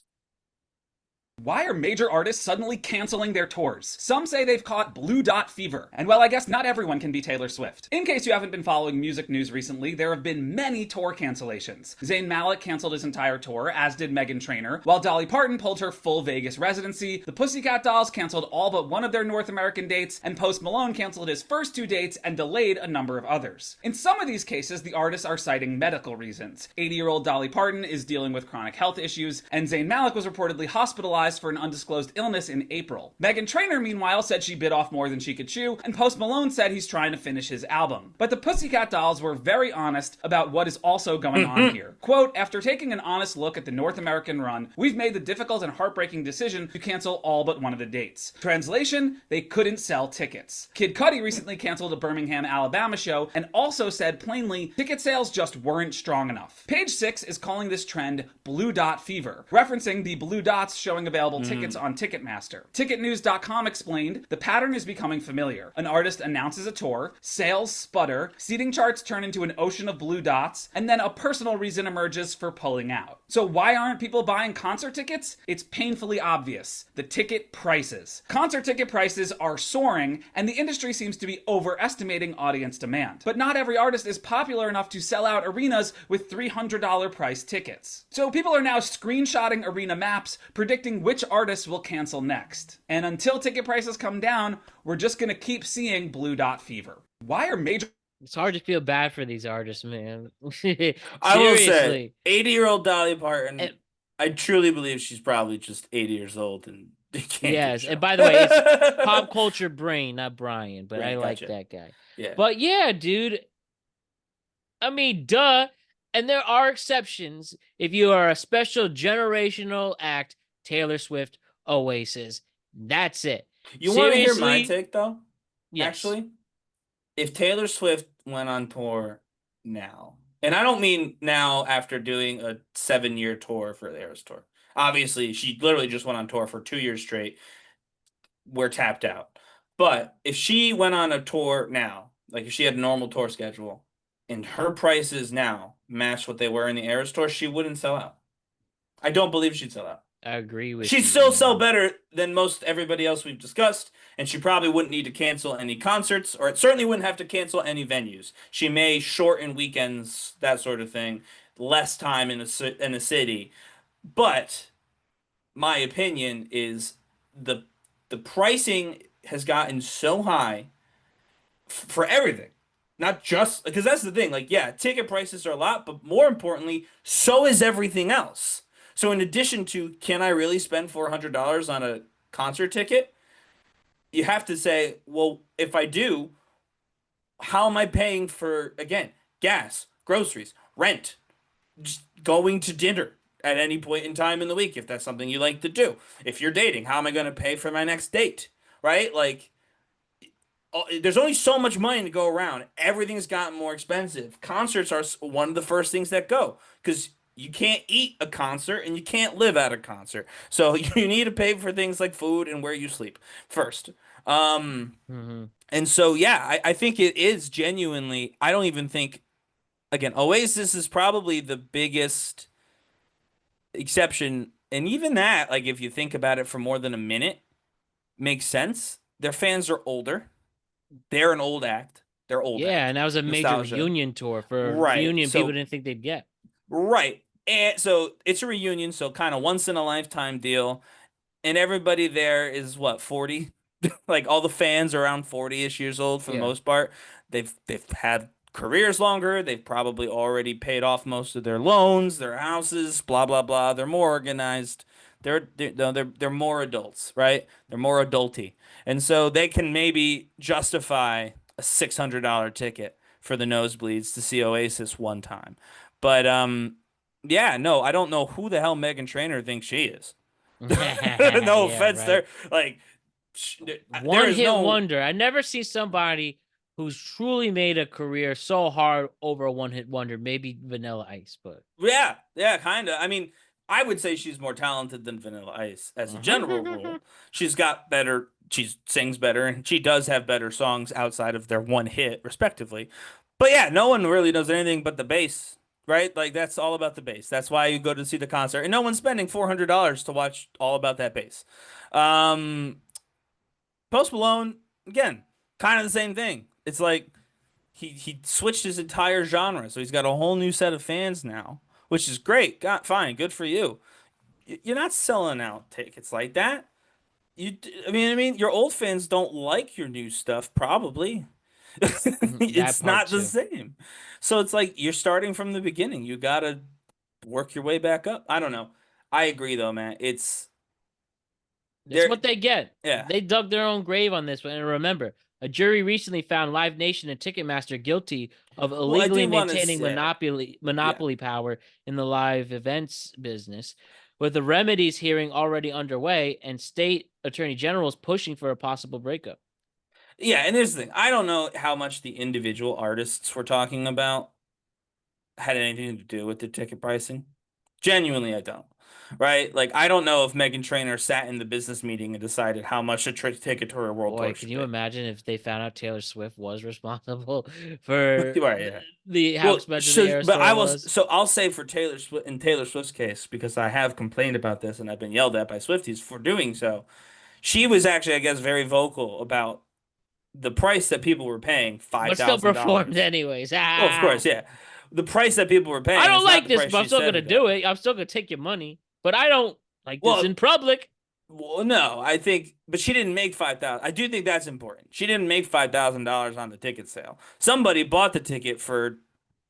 Why are major artists suddenly canceling their tours? Some say they've caught blue dot fever. And well, I guess not everyone can be Taylor Swift. In case you haven't been following music news recently, there have been many tour cancellations. Zayn Malik canceled his entire tour, as did Meghan Trainor, while Dolly Parton pulled her full Vegas residency, the Pussycat Dolls canceled all but one of their North American dates, and Post Malone canceled his first 2 dates and delayed a number of others. In some of these cases, the artists are citing medical reasons. 80-year-old Dolly Parton is dealing with chronic health issues, and Zayn Malik was reportedly hospitalized for an undisclosed illness in April. Meghan Trainor, meanwhile, said she bit off more than she could chew, and Post Malone said he's trying to finish his album. But the Pussycat Dolls were very honest about what is also going on here. Quote, after taking an honest look at the North American run, we've made the difficult and heartbreaking decision to cancel all but one of the dates. Translation, they couldn't sell tickets. Kid Cudi recently canceled a Birmingham, Alabama show, and also said plainly, ticket sales just weren't strong enough. Page 6 is calling this trend Blue Dot Fever, referencing the blue dots showing available tickets on Ticketmaster. Ticketnews.com explained, the pattern is becoming familiar. An artist announces a tour, sales sputter, seating charts turn into an ocean of blue dots, and then a personal reason emerges for pulling out. So why aren't people buying concert tickets? It's painfully obvious. The ticket prices. Concert ticket prices are soaring, and the industry seems to be overestimating audience demand. But not every artist is popular enough to sell out arenas with $300 price tickets. So people are now screenshotting arena maps, predicting which artists will cancel next. And until ticket prices come down, we're just gonna keep seeing Blue Dot Fever. Why are major... It's hard to feel bad for these artists, man. I will say, 80-year-old Dolly Parton, I truly believe she's probably just 80 years old and can't. Yes, and by the way, it's Pop Culture Brain, not Brian, but Right, I like gotcha. that guy. Yeah. But yeah, dude. I mean, duh. And there are exceptions. If you are a special generational act, Taylor Swift, Oasis, that's it. You want to hear my Seriously? take, though? Yes. Actually, if Taylor Swift went on tour now, and I don't mean now after doing a 7-year tour for the Eras Tour. Obviously, she literally just went on tour for 2 years straight. We're tapped out. But if she went on a tour now, like if she had a normal tour schedule, and her prices now match what they were in the Eras Tour, she wouldn't sell out. I don't believe she'd sell out. I agree with you. She'd still sell better than most everybody else we've discussed, and she probably wouldn't need to cancel any concerts, or it certainly wouldn't have to cancel any venues. She may shorten weekends, that sort of thing, less time in a city. But my opinion is the pricing has gotten so high for everything. Not just because that's the thing. Like, yeah, ticket prices are a lot, but more importantly, so is everything else. So in addition to, can I really spend $400 on a concert ticket? you have to say, well, if I do, how am I paying for, again, gas, groceries, rent, just going to dinner at any point in time in the week if that's something you like to do. If you're dating, how am I going to pay for my next date? Right? Like, there's only so much money to go around. Everything's gotten more expensive. Concerts are one of the first things that go because you can't eat a concert and you can't live at a concert. So you need to pay for things like food and where you sleep first. Mm-hmm. And so, yeah, I think it is genuinely, I don't even think, again, Oasis is probably the biggest exception. And even that, like, if you think about it for more than a minute, makes sense. Their fans are older. They're an old act. They're old Yeah, act. and that was a major Nostalgia. reunion tour for Right. reunion people So, didn't think they'd get. right. And so it's a reunion, so kind of once in a lifetime deal. And everybody there is what, 40? Like all the fans are around 40-ish years old for the Yeah. most part. They've had careers longer. They've probably already paid off most of their loans, their houses, blah blah blah. They're more organized. They're more adults, right? They're more adulty. And so they can maybe justify a $600 ticket for the nosebleeds to see Oasis one time. But yeah, no, I don't know who the hell Megan Trainor thinks she is. No Yeah, offense right. there. Like, there One is hit no. wonder. I never see somebody who's truly made a career so hard over a one hit wonder. Maybe Vanilla Ice, but Yeah, yeah, kind of. I mean, I would say she's more talented than Vanilla Ice as a general rule. She's got better, she sings better, and she does have better songs outside of their one hit, respectively. But yeah, no one really knows anything but the bass, right? Like, that's all about the bass. That's why you go to see the concert, and no one's spending $400 to watch all about that bass. Um, Post Malone, again, kind of the same thing. It's like he switched his entire genre, so he's got a whole new set of fans now, which is great. Got fine, good for you. You're not selling out tickets like that. I mean, your old fans don't like your new stuff, probably. that It's part not the too. same. So it's like you're starting from the beginning. You gotta work your way back up. I don't know. I agree though, man. It's It's there. what they get. Yeah. They dug their own grave on this one. And remember, a jury recently found Live Nation and Ticketmaster guilty of Well, I illegally do want to maintaining say, yeah. monopoly power in the live events business, with the remedies hearing already underway and state attorney generals pushing for a possible breakup. Yeah, and here's the thing. I don't know how much the individual artists we're talking about had anything to do with the ticket pricing. Genuinely, I don't. Right? Like, I don't know if Megan Trainor sat in the business meeting and decided how much a ticket to her world Boy, tour can should you be. imagine if they found out Taylor Swift was responsible for Right, yeah. how Well, expensive the so, air but store I will, was? so I'll say for Taylor Swift, in Taylor Swift's case, because I have complained about this and I've been yelled at by Swifties for doing so. She was actually, I guess, very vocal about the price that people were paying, But still performed $5,000. anyways. Well, of course, yeah. The price that people were I paying don't is not like the this, price but I'm she still said gonna it at. do it. I'm still gonna take your money, but I don't like this in Well, public. well, no, I think, but she didn't make 5,000. I do think that's important. She didn't make $5,000 on the ticket sale. Somebody bought the ticket for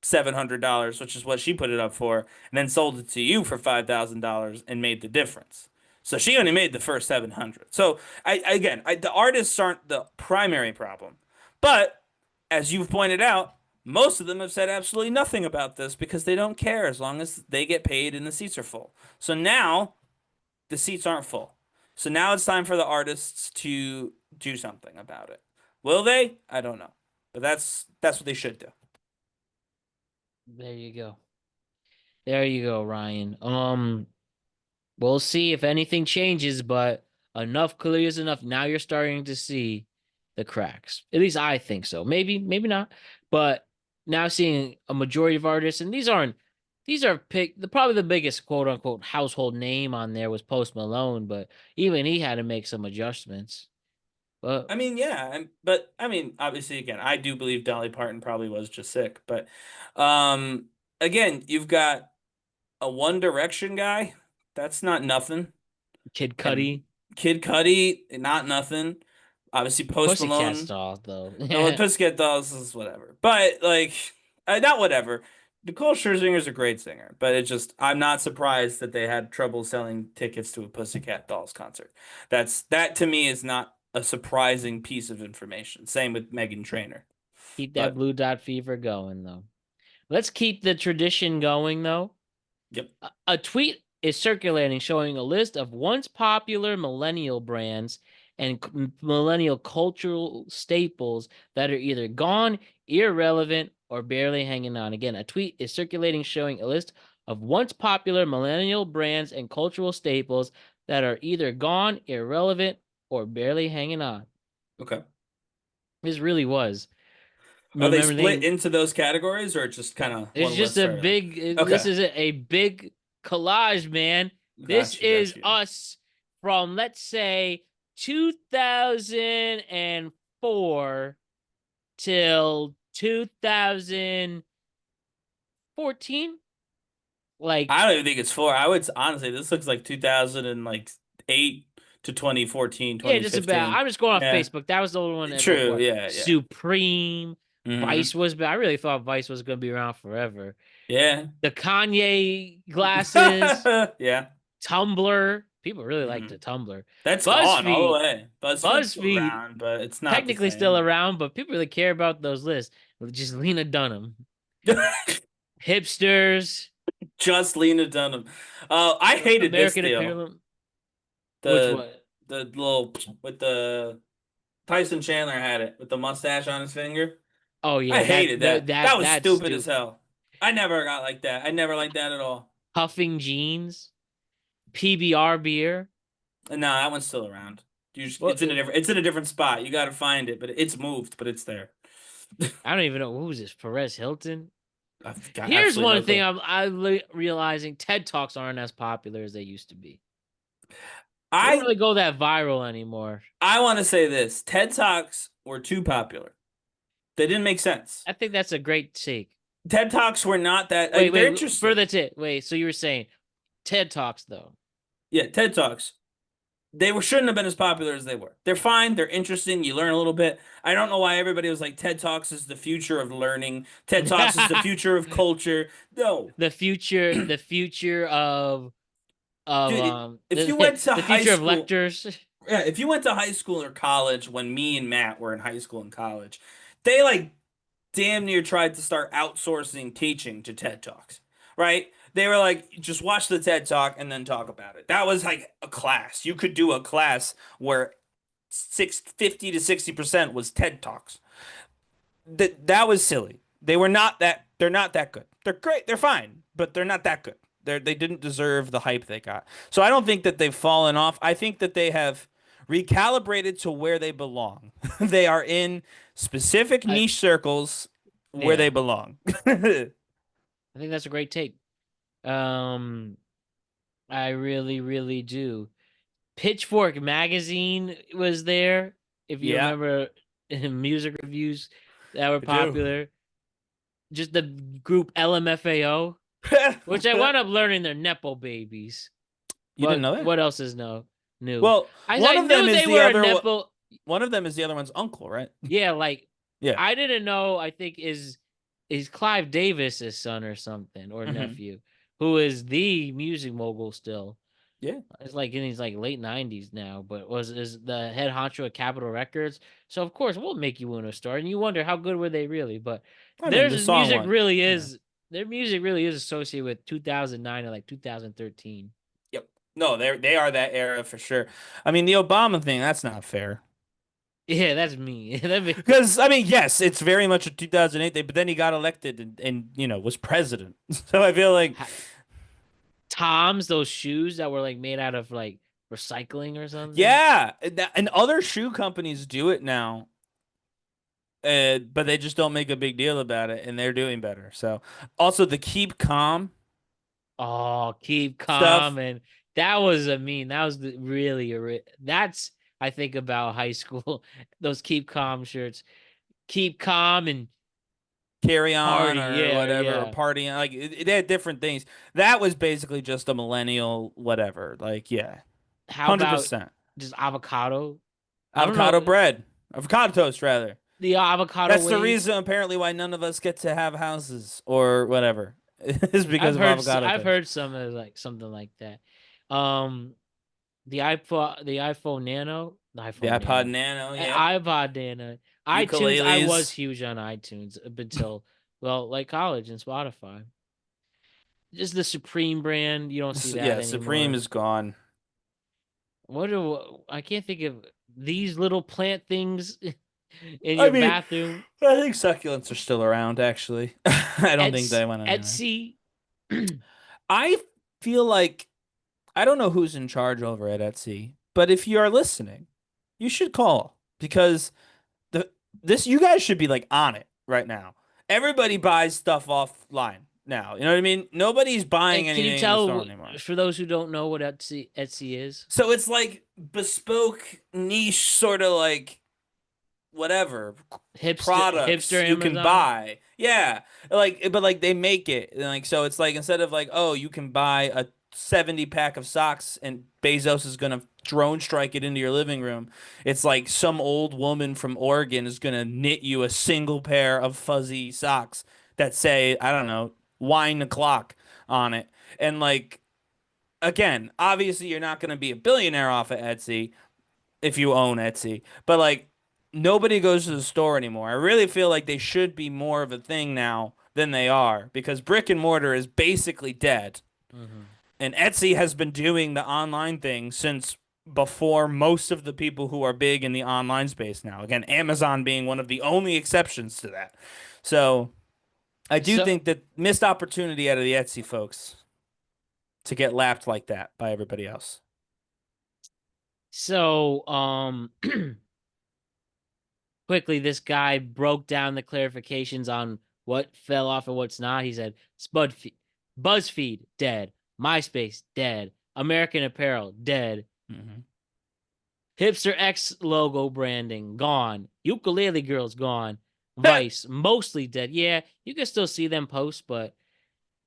$700, which is what she put it up for, and then sold it to you for $5,000 and made the difference. So she only made the first 700. So the artists aren't the primary problem, but as you've pointed out, most of them have said absolutely nothing about this because they don't care as long as they get paid and the seats are full. So now the seats aren't full. So now it's time for the artists to do something about it. Will they? I don't know. But that's what they should do. There you go. There you go, Ryan. We'll see if anything changes, but enough clear is enough. Now you're starting to see the cracks. At least I think so. Maybe, maybe not. But now seeing a majority of artists, and these are probably the biggest quote unquote household name on there was Post Malone, but even he had to make some adjustments. But I mean, yeah, but I mean, obviously, again, I do believe Dolly Parton probably was just sick. But um, again, you've got a One Direction guy. That's not nothing. Kid And Cudi, Kid Cudi, not nothing. Obviously, Post Pussycat Malone. Dolls, though. Well, Pussycat Dolls is whatever. But, like, not whatever. Nicole Scherzinger's a great singer, but I'm not surprised that they had trouble selling tickets to a Pussycat Dolls concert. That to me is not a surprising piece of information. Same with Megan Trainor. Keep that But- blue dot fever going, though. Let's keep the tradition going, though. Yep. A tweet is circulating showing a list of once popular millennial brands and millennial cultural staples that are either gone, irrelevant, or barely hanging on. Again, a tweet is circulating showing a list of once popular millennial brands and cultural staples that are either gone, irrelevant, or barely hanging on. Okay. This really was. Are they Remember split into those categories, or just kind of It's one just list a right now? big. Okay. This is a big collage, man. This Gotcha, is gotcha. us from, let's say, 2004 till 2014. Like, I don't even think it's 4. I would honestly, this looks like 2008 to 2014, yeah, just 2015. about. I'm just going off Yeah. Facebook. That was the only one that True, before. yeah, yeah. Supreme, Mhm. Vice was. I really thought Vice was going to be around forever. Yeah. The Kanye glasses, Yeah. Tumblr. People really like Mhm. the Tumblr. That's gone all the way. BuzzFeed's still BuzzFeed, around, but it's not technically the still same. around, but people really care about those lists. Just Lena Dunham, hipsters, Just Lena Dunham. I hated American this deal. Apparel. Which The one? the little with the Tyson Chandler had it with the mustache on his finger. Oh yeah, I hated that. That was that's stupid as hell. I never got like that. I never liked that at all. Puffing jeans, PBR beer. No, that one's still around. Well, it's in a different spot. You got to find it, but it's moved, but it's there. I don't even know who's this. Perez Hilton. I've got Here's absolutely one no thing clue. I'm realizing: TED Talks aren't as popular as they used to be. They I don't really go that viral anymore. want to say this: TED Talks were too popular. They didn't make sense. I think that's a great take. TED Talks were not that. Wait, they're wait, interesting. further to wait. So you were saying TED Talks, though? Yeah, TED Talks. Shouldn't have been as popular as they were. They're fine. They're interesting. You learn a little bit. I don't know why everybody was like, TED Talks is the future of learning. TED Talks is the future of culture. No. The future of Dude, if you went to the high future of school- lectures. Yeah, if you went to high school or college when me and Matt were in high school and college, they like damn near tried to start outsourcing teaching to TED Talks, right? They were like, just watch the TED Talk and then talk about it. That was like a class. You could do a class where 50 to 60% was TED Talks. That was silly. They're not that good. They're great. They're fine, but they're not that good. They didn't deserve the hype they got. So I don't think that they've fallen off. I think that they have recalibrated to where they belong. They are in specific niche circles where Yeah. they belong. I think that's a great take. I really, really do. Pitchfork magazine was there. If you Yeah. remember music reviews that were do. popular. Just the group LMFAO, which I wound up learning they're Nepo babies. You didn't know that? What else is new? Well, one of them is they the were other Nepo. one of them is the other one's uncle, right? Yeah, like Yeah. I didn't know. I think is Clive Davis's son or something or Mhm. nephew, who is the music mogul still. Yeah. It's like in his like late 90s now, but is the head honcho at Capitol Records. So of course we'll make you a star, and you wonder how good were they really? But I mean, the song music won. really Yeah. is their music really is associated with 2009 and like 2013. Yep. No, they are that era for sure. I mean, the Obama thing, that's not fair. Yeah, that's me. Because I mean, yes, it's very much a 2008 thing, but then he got elected and was president. So I feel like Tom's, those shoes that were like made out of like recycling or something. yeah, and other shoe companies do it now. But they just don't make a big deal about it, and they're doing better. So also the Keep Calm. Oh, keep Stuff. calm, and that was that was really that's I think about high school. Those keep calm shirts, keep calm and Carry on Party, or yeah, whatever, yeah. or partying. Like they had different things. That was basically just a millennial whatever. Like, yeah, how about 100%. just avocado? I don't Avocado know. bread, avocado toast rather. The avocado. That's the wave. reason apparently why none of us get to have houses or whatever. Is because of avocado I've toast. heard something like that. The iPhone Nano The iPhone The iPod Nano. Nano, yeah. iPod Nano. iTunes, I was Ukuleles. huge on iTunes up until, well, like college and Spotify. Just the Supreme brand, you don't see that Yeah, anymore. Supreme is gone. I can't think of these little plant things in your bathroom. I think succulents are still around, actually. I don't think they went anywhere. Etsy. I feel like I don't know who's in charge over at Etsy, but if you are listening, you should call because you guys should be like on it right now. Everybody buys stuff offline now. You know what I mean? Nobody's buying And can you anything in the store tell, anymore. for those who don't know what Etsy is? So it's like bespoke niche sort of like whatever products hipster you can Amazon? buy. Yeah. But like they make it. Like so it's like instead of like, oh, you can buy a 70 pack of socks and Bezos is going to drone strike it into your living room. It's like some old woman from Oregon is going to knit you a single pair of fuzzy socks that say, I don't know, wine the clock on it. And like again, obviously you're not going to be a billionaire off of Etsy if you own Etsy, but like nobody goes to the store anymore. I really feel like they should be more of a thing now than they are because brick and mortar is basically dead. Mm-hmm. And Etsy has been doing the online thing since before most of the people who are big in the online space now. Again, Amazon being one of the only exceptions to that. So I do think that missed opportunity out of the Etsy folks to get lapped like that by everybody else. So, quickly, this guy broke down the clarifications on what fell off and what's not. He said, BuzzFeed, dead. MySpace, dead. American Apparel, dead. Mm-hmm. Hipster X logo branding, gone. Ukulele Girls, gone. Vice, mostly dead. Yeah, you can still see them post, but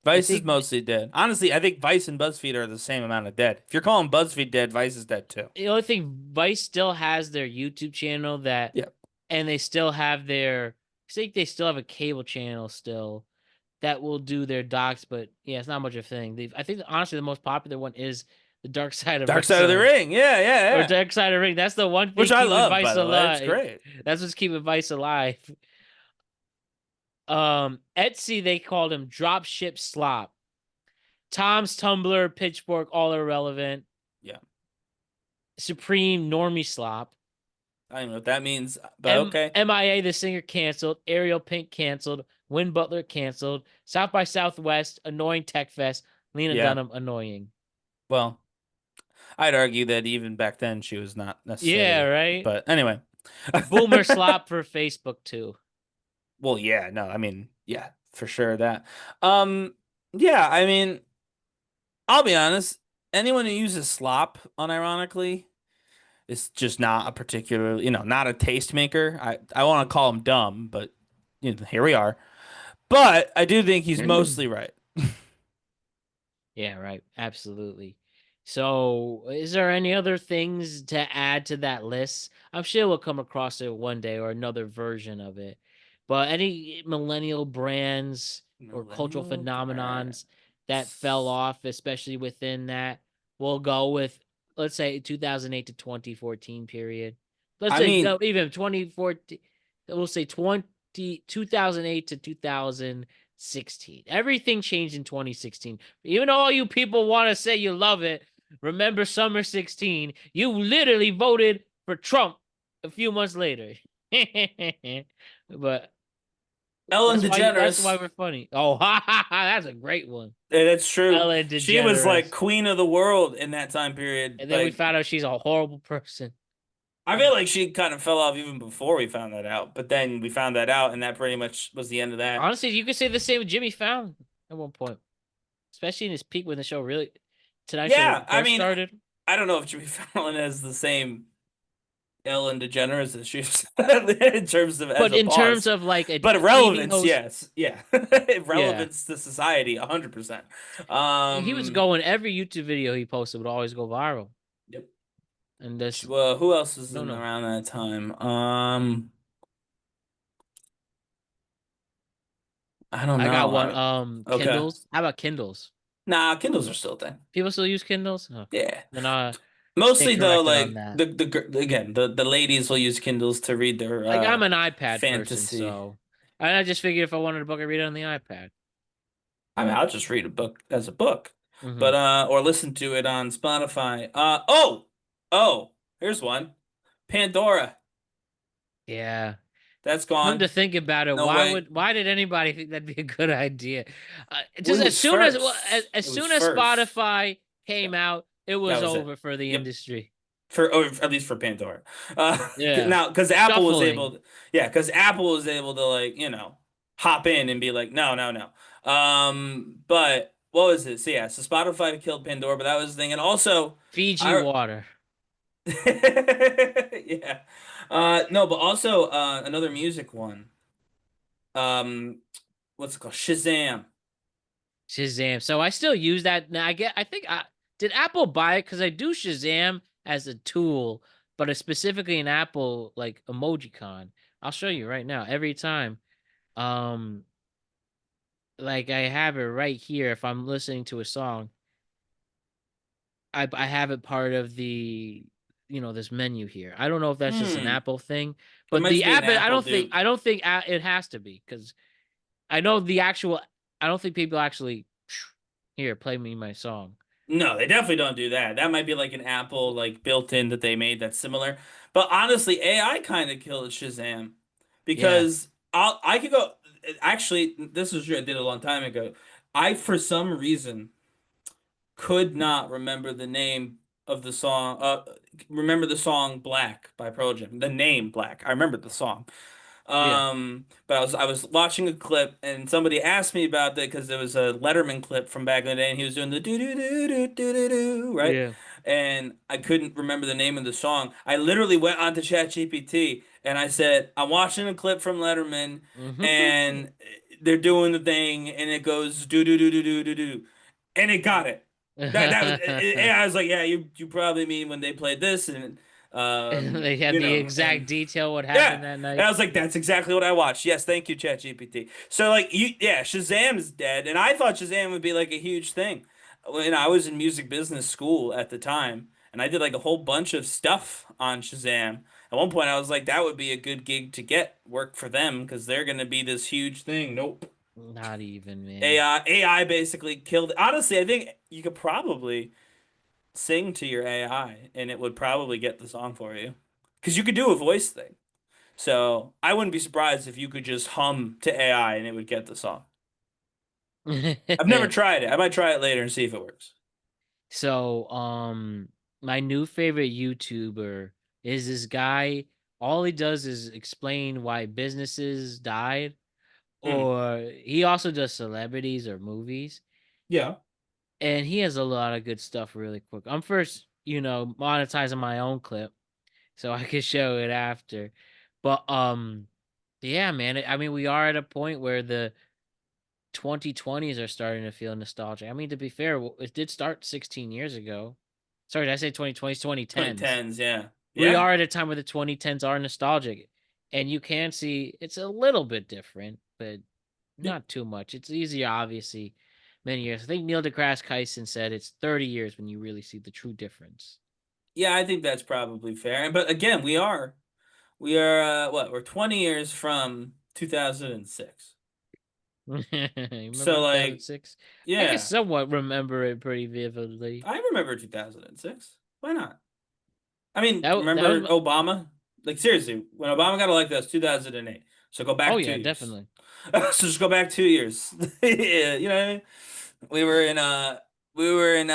Vice is mostly dead. Honestly, I think Vice and BuzzFeed are the same amount of dead. If you're calling BuzzFeed dead, Vice is dead too. The only thing, Vice still has their YouTube channel and they still have I think they still have a cable channel still that will do their docs, but yeah, it's not much of a thing. I think honestly the most popular one is the Dark Side of the Ring. Yeah. Or Dark Side of Ring. That's the one thing which I love, Vice by the way. alive. It's great. That's what's keeping Vice alive. Etsy, they called him Dropship Slop. Tom's Tumblr, Pitchfork, all irrelevant. Yeah. Supreme, Normie Slop. I don't know what that means, but okay. MIA, the singer, canceled. Ariel Pink, canceled. Win Butler, canceled. South by Southwest, annoying Tech Fest. Lena Dunham, annoying. Well, I'd argue that even back then she was not necessarily. Yeah, right? But anyway. Boomer Slop for Facebook, too. Well, yeah, no, I mean, yeah, for sure that. Yeah, I mean, I'll be honest. Anyone who uses slop, unironically, is just not a particularly, not a tastemaker. I want to call him dumb, but here we are. But I do think he's mostly right. Yeah, right. Absolutely. So, is there any other things to add to that list? I'm sure we'll come across it one day or another version of it. But any millennial brands or cultural phenomenons that fell off, especially within that, we'll go with, let's say, 2008 to 2014 period. Let's say even 2014, we'll say 2008 to 2016. Everything changed in 2016. Even though all you people want to say you love it, remember summer 16, you literally voted for Trump a few months later. But Ellen DeGeneres. That's why we're funny. Oh, that's a great one. Yeah, that's true. Ellen DeGeneres. She was like queen of the world in that time period. And then we found out she's a horrible person. I feel like she kind of fell off even before we found that out. But then we found that out, and that pretty much was the end of that. Honestly, you could say the same with Jimmy Fallon at one point. Especially in his peak when the show really... Tonight Show first started. I don't know if Jimmy Fallon has the same Ellen DeGeneres as she in terms of terms of like a but relevance, yes. Yeah. Relevance to society, 100%. He was going, every YouTube video he posted would always go viral. Yep. And this, well, who else was around that time? I don't know. I got one. Kindles. How about Kindles? Nah, Kindles are still a thing. People still use Kindles? Oh. Yeah. And Mostly though, corrected on like that. the ladies will use Kindles to read their Like I'm an iPad person, fantasy. so and I just figured if I wanted a book, I'd read it on the iPad. I mean, I'll just read a book as a book, Hmm. but or listen to it on Spotify. Oh, here's one. Pandora. Yeah. That's Come to gone. think about it, No way. why did anybody think that'd be a good idea? Well, Just it was first. as It was soon as first. Spotify Yeah, came out, it that was was it. over for the Yep. industry. Or at least for Pandora. Yeah. Now, because Apple was Shuffling. able to, yeah, because Apple was able to like, hop in and be like, no, no, no. But what was it? So yeah, so Spotify killed Pandora, but that was the thing. And also, Fiji I, water. yeah. No, but also, another music one. Um, what's it called? Shazam. Shazam. So I still use that. Now I think did Apple buy it? Because I do Shazam as a tool, but it's specifically an Apple like emojicon. I'll show you right now. Every time. Um, like I have it right here. If I'm listening to a song, I have it part of the this menu here. I don't know if that's just an Hmm. Apple thing, It but might the be an app. Apple, dude. I don't think it has to be because I know the actual. I don't think people actually here play me my song. No, they definitely don't do that. That might be like an Apple like built in that they made that's similar. But honestly, AI kind of killed Shazam Yeah, because I could go actually this was true. I did it a long time ago. I for some reason could not remember the name of the song remember the song Black by Pearl Jam. The name Black. I remember the song. yeah, But I was watching a clip and somebody asked me about that because there was a Letterman clip from back in the day and he was doing the do do do do do do do, right? yeah. And I couldn't remember the name of the song. I literally went onto ChatGPT and I said, I'm watching a clip from Letterman and they're doing the thing and it goes do do do do do do do. And it got it. That was and I was like, yeah, you probably mean when they played this and They had the exact and detail what yeah. happened that And night. I was like, that's exactly what I watched. Yes, thank you, ChatGPT. So like yeah, Shazam is dead, and I thought Shazam would be like a huge thing. When I was in music business school at the time, and I did like a whole bunch of stuff on Shazam. At one point, I was like, that would be a good gig to get work for them because they're gonna be this huge thing. Nope. Not even, man. AI basically killed. Honestly, I think you could probably sing to your AI, and it would probably get the song for you because you could do a voice thing. So I wouldn't be surprised if you could just hum to AI and it would get the song. I've never tried it. I might try it later and see if it works. So, my new favorite YouTuber is this guy. All he does is explain why businesses died, Hmm. or he also does celebrities or movies. Yeah. And he has a lot of good stuff really quick. I'm first, monetizing my own clip so I can show it after. But yeah, man. I mean, we are at a point where the 2020s are starting to feel nostalgic. I mean, to be fair, it did start 16 years ago. Sorry, did I say 2020s, 2010s? 2010s, yeah. We Yeah. are at a time where the 2010s are nostalgic. And you can see it's a little bit different, but Yeah. not too much. It's easier, obviously, many years. I think Neil deGrasse Tyson said it's 30 years when you really see the true difference. Yeah, I think that's probably fair. But again, we are what? We're 20 years from 2006. You remember So like, 2006? I can yeah. somewhat remember it pretty vividly. I remember 2006. Why not? I mean, That was remember Obama? Like seriously, when Obama got elected, that was 2008. So go oh back two yeah, years. definitely. So just go back 2 years. Yeah, you know what I mean? We were in we were in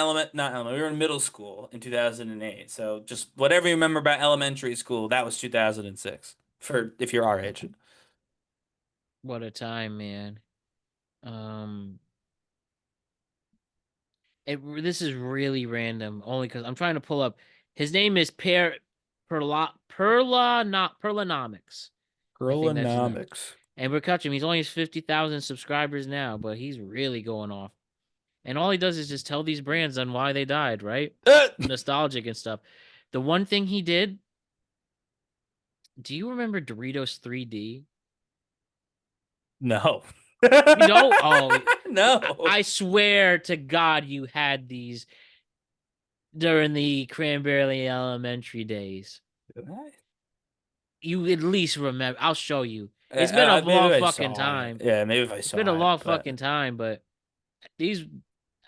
middle school in 2008. So just whatever you remember about elementary school, that was 2006 for if you're our age. What a time, man. Um this is really random only cuz I'm trying to pull up his name is Perlanomics. I think that's his name. Girlonomics. And we're catching him. He's only has 50,000 subscribers now, but he's really going off. And all he does is just tell these brands on why they died, right? Nostalgic and stuff. The one thing he did, do you remember Doritos 3D? No. You know? Oh, No. I swear to God you had these. during the Cranberry Elementary days. You at least remember. I'll show you. It's been a Maybe long I fucking saw time. it. Yeah, maybe if I It's saw been a it. long but- fucking time, but these,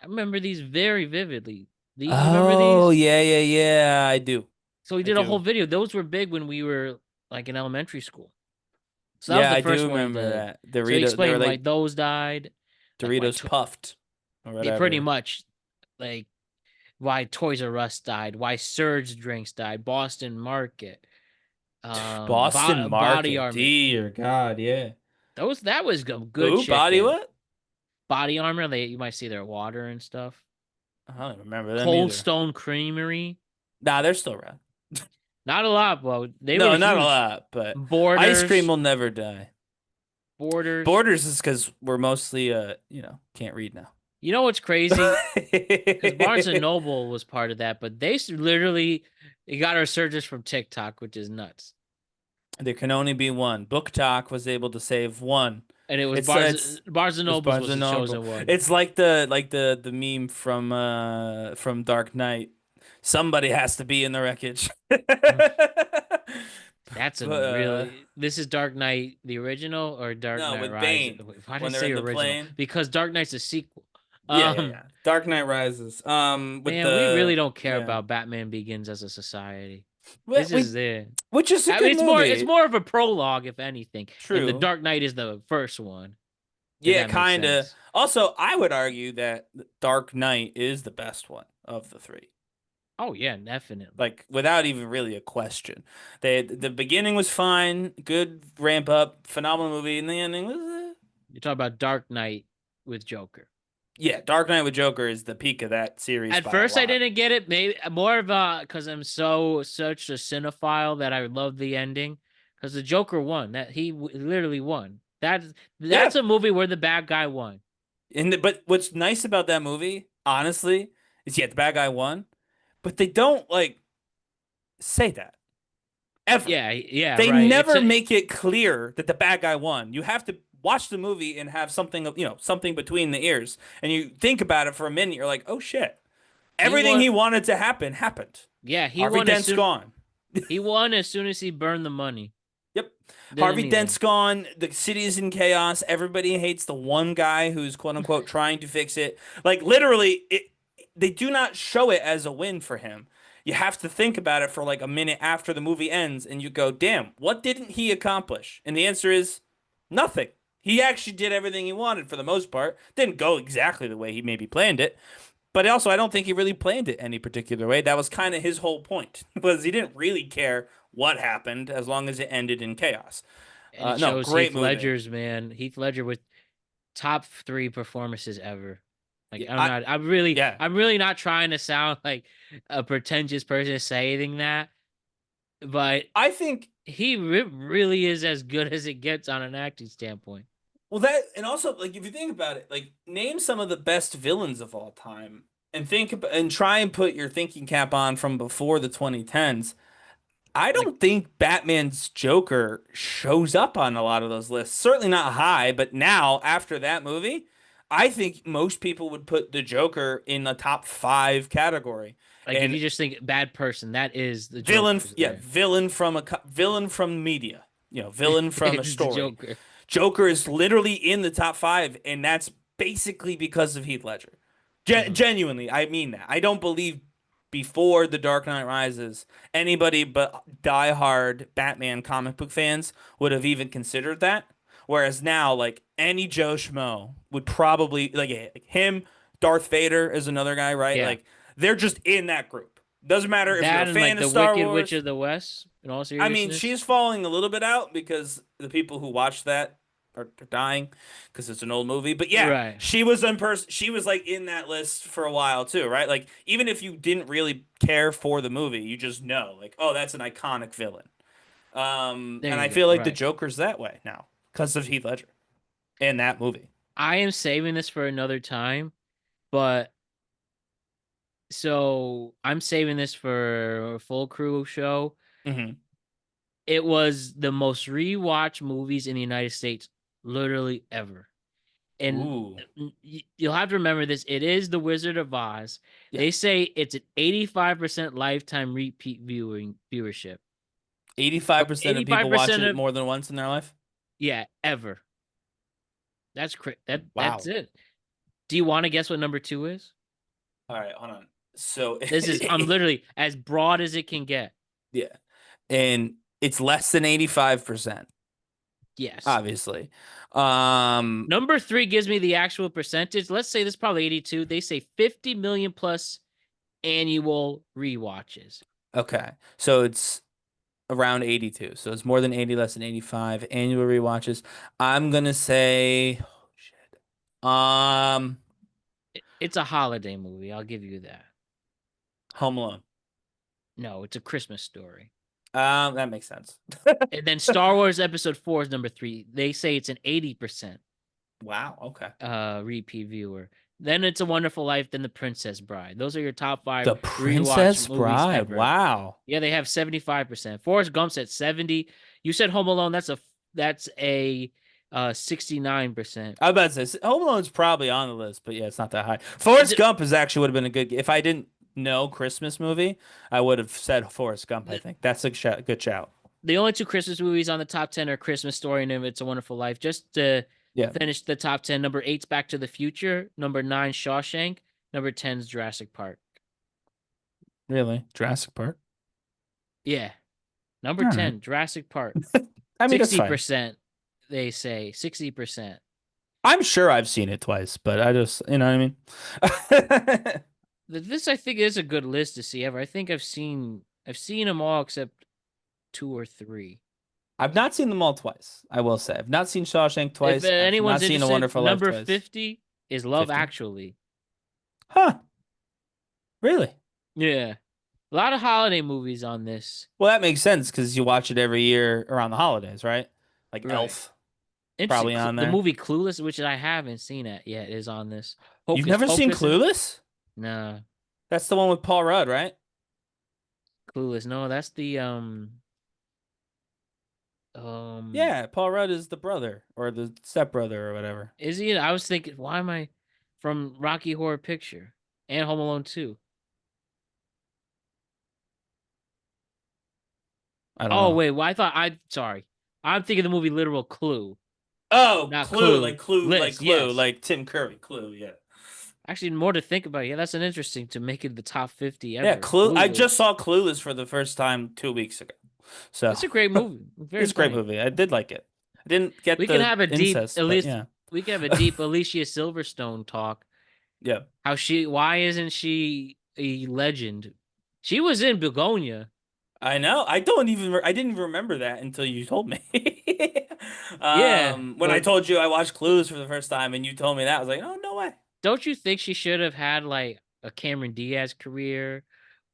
I remember these very vividly. You remember Oh, these? yeah, I do. So we I did a do. whole video. Those were big when we were like in elementary school. So that was Yeah, the I first do one he remember did. that. So he Doritos, they were explained why like those died. like why Doritos puffed or Yeah, whatever. pretty much. Like why Toys R Us died, why Surge drinks died, Boston Market, Boston Body Market. Armor. Dear God, yeah. That was good Ooh, body chicken. what? Body Armor. You might see their water and stuff. I don't remember them Cold either. Stone Creamery. Nah, they're still around. Not a lot, bro. They No, were not a huge. lot, but Borders. ice cream will never die. Borders. Borders is because we're mostly, can't read now. You know what's crazy? Because Barnes and Noble was part of that, but they literally got our surges from TikTok, which is nuts. There can only be one. Book Talk was able to save one. And it was It's Barnes and Noble was the chosen one. It's like the meme from Dark Knight. Somebody has to be in the wreckage. That's a But, really. This is Dark Knight, the original, or Dark No, Knight with Rises? Bane, Why did when I they're say in the original? plane. Because Dark Knight's a sequel. Yeah. Dark Knight Rises. With Man, we really don't care about Batman Begins as a society. Well, This is it. which is a I good mean, movie. it's more of a prologue, if anything. Like, the True. Dark Knight is the first one. if Yeah, that makes kind of. sense. Also, I would argue that Dark Knight is the best one of the three. Oh yeah, definitely. Like, without even really a question. The beginning was fine, good ramp up, phenomenal movie, and the ending was You're talking about Dark Knight with Joker. yeah, Dark Knight with Joker is the peak of that series. At by a first, I lot. didn't get it. Maybe more of because I'm such a cinephile that I love the ending. Because the Joker won. That he literally won. That's a movie where the bad guy won. But what's nice about that movie, honestly, is the bad guy won, but they don't say that ever. Yeah. They right. never make it clear that the bad guy won. You have to watch the movie and have something between the ears, and you think about it for a minute. You're like, oh shit, everything he wanted to happen happened. Yeah, he Harvey won. Dent's gone. He won as soon as he burned the money. Yep. Didn't Harvey even. Dent's gone. The city is in chaos. Everybody hates the one guy who's quote unquote trying to fix it. Like literally, they do not show it as a win for him. You have to think about it for like a minute after the movie ends, and you go, "Damn, what didn't he accomplish?" And the answer is nothing. He actually did everything he wanted for the most part. Didn't go exactly the way he maybe planned it. But also, I don't think he really planned it any particular way. That was kind of his whole point, was he didn't really care what happened as long as it ended in chaos. And it No, shows great Heath movie. Ledger's, man. Heath Ledger with top 3 performances ever. Like Yeah, I'm really not trying to sound like a pretentious person saying that, but I think he really is as good as it gets on an acting standpoint. well that and also like if you think about it, like name some of the best villains of all time and try and put your thinking cap on from before the 2010s. I don't think Batman's Joker shows up on a lot of those lists. Certainly not high, but now after that movie, I think most people would put the Joker in the top 5 category. Like and if you just think bad person, that is the villain, Joker's yeah, there. villain from media, villain from a It's the story. Joker. Joker is literally in the top 5, and that's basically because of Heath Ledger. Genuinely, I mean that. I don't believe before The Dark Knight Rises, anybody but diehard Batman comic book fans would have even considered that. Whereas now, like any Joe Schmo would probably like him. Darth Vader is another guy, right? Yeah. Like they're just in that group. Doesn't matter if That you're a and fan like of the Star Wicked Wars. Witch of the West. In all I seriousness, mean, she's falling a little bit out because the people who watch that are dying because it's an old movie. But yeah, Right. she was She was like in that list for a while too, right? Like even if you didn't really care for the movie, you just know, like, oh, that's an iconic villain. And I feel like the right. Joker's that way now because of Heath Ledger in that movie. I am saving this for another time, but so I'm saving this for a full crew show. Mm-hmm. It was the most rewatched movies in the United States, literally ever. And Ooh. you'll have to remember this. It is The Wizard of Oz. Yeah. They say it's an 85% lifetime repeat viewership. 85% of people watch 85% it of more than once in their life. yeah, ever. That's that's Wow. it. Do you want to guess what number 2 is? All right, hold on. So This is I'm literally as broad as it can get. yeah, and it's less than 85%. Yes. Obviously. Number 3 gives me the actual percentage. Let's say this is probably 82. They say 50 million plus annual rewatches. Okay, so it's around 82. So it's more than 80, less than 85 annual rewatches. I'm gonna say, oh shit. It's a holiday movie. I'll give you that. Home Alone. No, it's a Christmas story. That makes sense. And then Star Wars Episode 4 is number 3. They say it's an 80% Wow. Okay. repeat viewer. Then It's a Wonderful Life. Then The Princess Bride. Those are your top 5 The Princess rewatch movies Bride. ever. Wow. Yeah, they have 75%. Forrest Gump's at 70. You said Home Alone. That's a 69%. I was about to say Home Alone's probably on the list, but yeah, it's not that high. Forrest Gump is actually would have been a good. If I didn't know Christmas movie, I would have said Forrest Gump. I think that's a good shout. The only 2 Christmas movies on the top 10 are Christmas Story and It's a Wonderful Life. Just to finish the top 10, number 8's Back to the Future, number 9 Shawshank, number 10's Jurassic Park. Really, Jurassic Park? Yeah, number 10 Jurassic Park. I mean, 60%. They say 60%. I'm sure I've seen it twice, but I just, you know what I mean. This I think is a good list to see ever. I think I've seen them all except 2 or 3. I've not seen them all twice. I will say I've not seen Shawshank twice. If anyone's I've not seen interested, A Wonderful Life number twice. 50 is Love 50? Actually. Huh? Really? Yeah, a lot of holiday movies on this. Well, that makes sense because you watch it every year around the holidays, right? Like Right. Elf. Interesting. Probably on there. The movie Clueless, which I haven't seen it yet, is on this. You've never seen Clueless? No. That's the one with Paul Rudd, right? Clueless. No, that's the Yeah, Paul Rudd is the brother or the stepbrother or whatever. Is he? I was thinking, why am I from Rocky Horror Picture and Home Alone 2? I don't know. Wait, sorry. I'm thinking the movie Literal Clue. Oh, Not Clue, yes. like Tim Curry, Clue, yeah. Actually, more to think about. Yeah, that's an interesting to make it the top 50 ever. Yeah, Clue. I Clueless. just saw Clueless for the first time 2 weeks ago. So It's a great movie. Very it's a great funny. movie. I did like it. I didn't get We the can have a deep, incest, at but least yeah. we can have a deep Alicia Silverstone talk. Yeah. Why isn't she a legend? She was in Begonia. I know. I didn't even remember that until you told me. When I told you I watched Clueless for the first time and you told me that, I was like, oh, no way. Don't you think she should have had like a Cameron Diaz career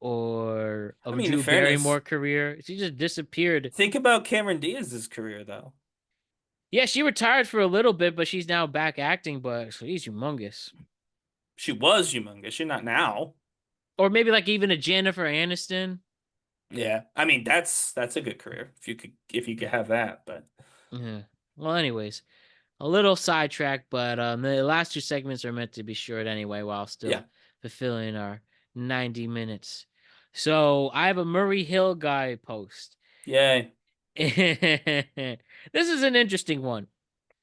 or a Drew Barrymore career? She just disappeared. Think about Cameron Diaz's career, though. Yeah, she retired for a little bit, but she's now back acting, but she's humongous. She was humongous. She's not now. Or maybe like even a Jennifer Aniston. Yeah. I mean, that's a good career if you could have that, but yeah. Well, anyways, a little sidetrack, but the last 2 segments are meant to be short anyway, while still fulfilling our 90 minutes. So I have a Murray Hill guy post. Yay. This is an interesting one.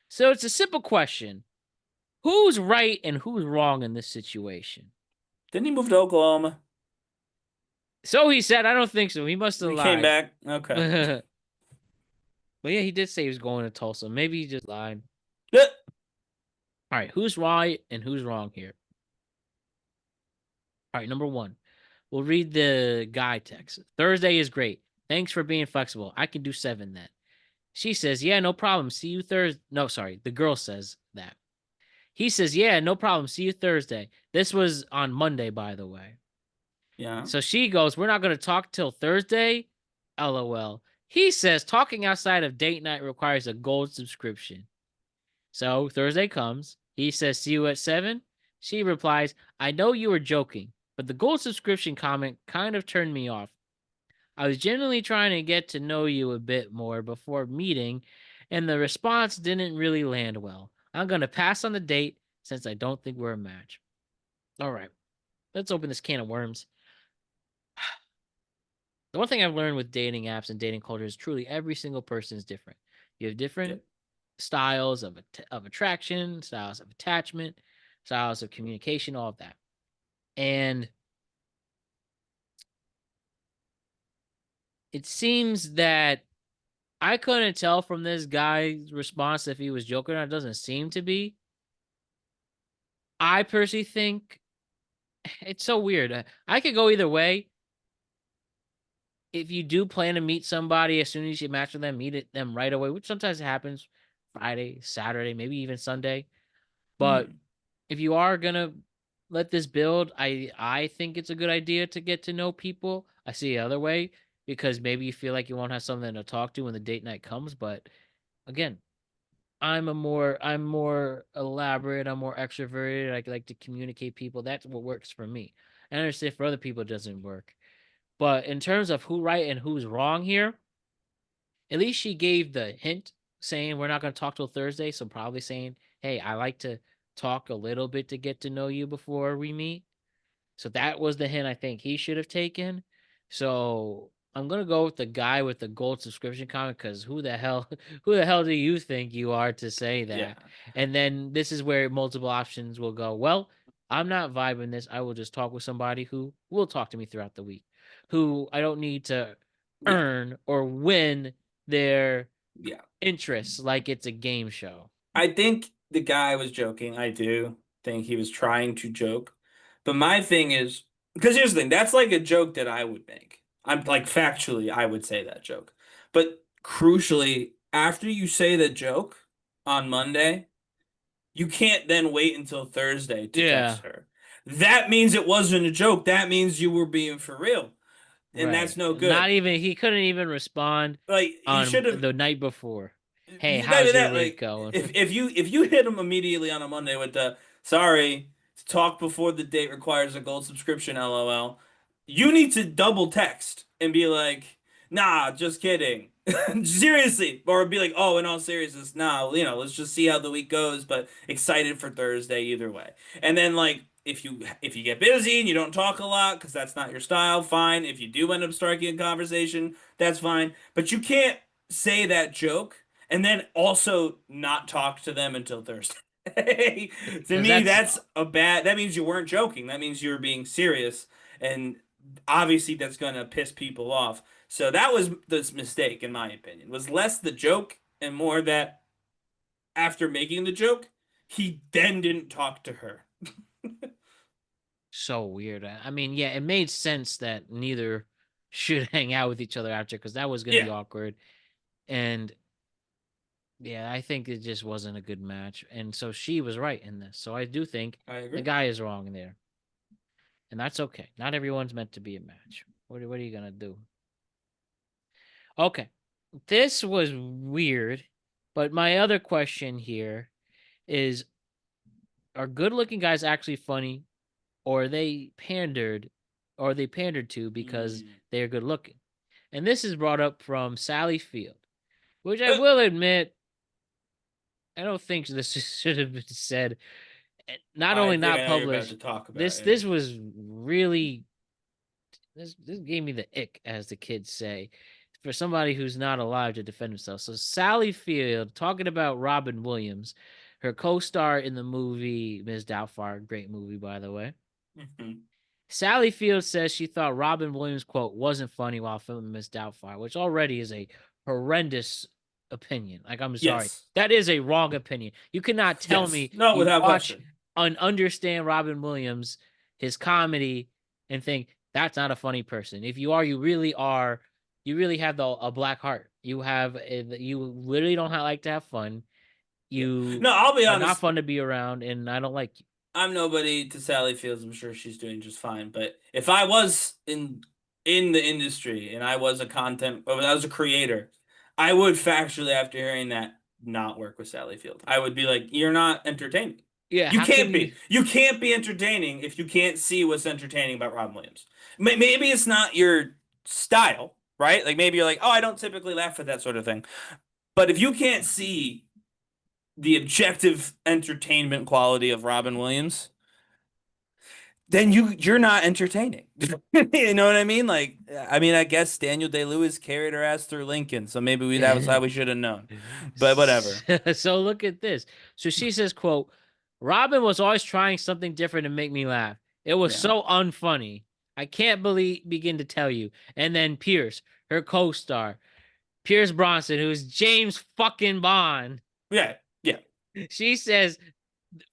So it's a simple question. Who's right and who's wrong in this situation? Didn't he move to Oklahoma? So he said. I don't think so. He must have lied. He came back? Okay. But yeah, he did say he was going to Tulsa. Maybe he just lied. Yeah. All right, who's right and who's wrong here? All right, number 1. We'll read the guy text. Thursday is great. Thanks for being flexible. I can do 7 then. She says, yeah, no problem. See you Thursday. No, sorry. The girl says that. He says, yeah, no problem. See you Thursday. This was on Monday, by the way. Yeah. So she goes, we're not going to talk till Thursday? LOL. He says, talking outside of date night requires a gold subscription. So Thursday comes. He says, see you at 7? She replies, I know you were joking, but the gold subscription comment kind of turned me off. I was genuinely trying to get to know you a bit more before meeting, and the response didn't really land well. I'm going to pass on the date since I don't think we're a match. All right. Let's open this can of worms. The one thing I've learned with dating apps and dating culture is truly every single person is different. You have different styles of attraction, styles of attachment, styles of communication, all of that. And it seems that I couldn't tell from this guy's response if he was joking or not. It doesn't seem to be. I personally think it's so weird. I could go either way. If you do plan to meet somebody, as soon as you match with them, them right away, which sometimes happens Friday, Saturday, maybe even Sunday. But if you are gonna let this build, I think it's a good idea to get to know people. I see the other way because maybe you feel like you won't have something to talk to when the date night comes. But again, I'm more elaborate. I'm more extroverted. I like to communicate people. That's what works for me. I understand for other people it doesn't work. But in terms of who right and who's wrong here, at least she gave the hint saying we're not going to talk till Thursday. So probably saying, hey, I like to talk a little bit to get to know you before we meet. So that was the hint I think he should have taken. So I'm going to go with the guy with the gold subscription comment because who the hell do you think you are to say that? Yeah. And then this is where multiple options will go, well, I'm not vibing this. I will just talk with somebody who will talk to me throughout the week, who I don't need to earn or win their interests like it's a game show. I think the guy was joking. I do think he was trying to joke. But my thing is, because here's the thing, that's like a joke that I would make. I'm like factually, I would say that joke. But crucially, after you say the joke on Monday, you can't then wait until Thursday to text her. That means it wasn't a joke. That means you were being for real. And that's no good. Not even, he couldn't even respond like he should have the night before. Hey, how's your week going? If you hit him immediately on a Monday with the sorry, to talk before the date requires a gold subscription, LOL, you need to double text and be like, nah, just kidding. Seriously. Or be like, oh, in all seriousness, nah, let's just see how the week goes, but excited for Thursday either way. And then like if you get busy and you don't talk a lot because that's not your style, fine. If you do end up striking a conversation, that's fine. But you can't say that joke and then also not talk to them until Thursday. To me, that means you weren't joking. That means you were being serious. And obviously that's going to piss people off. So that was this mistake, in my opinion. Was less the joke and more that after making the joke, he then didn't talk to her. So weird. I mean, yeah, it made sense that neither should hang out with each other after because that was going to be awkward. And yeah, I think it just wasn't a good match. And so she was right in this. So I do think the guy is wrong there. And that's okay. Not everyone's meant to be a match. What are you going to do? Okay. This was weird. But my other question here is, are good-looking guys actually funny, or are they pandered to because they're good looking? And this is brought up from Sally Field, which I will admit, I don't think this should have been said. Not only not published. This was really this gave me the ick, as the kids say, for somebody who's not alive to defend himself. So Sally Field talking about Robin Williams, her co-star in the movie Ms. Doubtfire, great movie by the way. Sally Field says she thought Robin Williams, quote, wasn't funny while filming Ms. Doubtfire, which already is a horrendous opinion. Like, I'm sorry. That is a wrong opinion. You cannot tell me no, without watch question. and understand Robin Williams, his comedy, and think that's not a funny person. If you are, you really have a black heart. You literally don't like to have fun. I'll be honest, not fun to be around, and I don't like you. I'm nobody to Sally Fields. I'm sure she's doing just fine. But if I was in the industry and I was a creator, I would factually, after hearing that, not work with Sally Field. I would be like, you're not entertaining. Yeah, you can't be. You can't be entertaining if you can't see what's entertaining about Robin Williams. Maybe it's not your style, right? Like maybe you're like, oh, I don't typically laugh at that sort of thing. But if you can't see the objective entertainment quality of Robin Williams, then you're not entertaining. You know what I mean? Like, I mean, I guess Daniel Day-Lewis carried her ass through Lincoln, so maybe that was how we should have known. But whatever. So look at this. So she says, quote, Robin was always trying something different to make me laugh. It was Yeah. so unfunny. I can't begin to tell you. And then Pierce, her co-star, Pierce Bronson, who's James fucking Bond. Yeah. She says,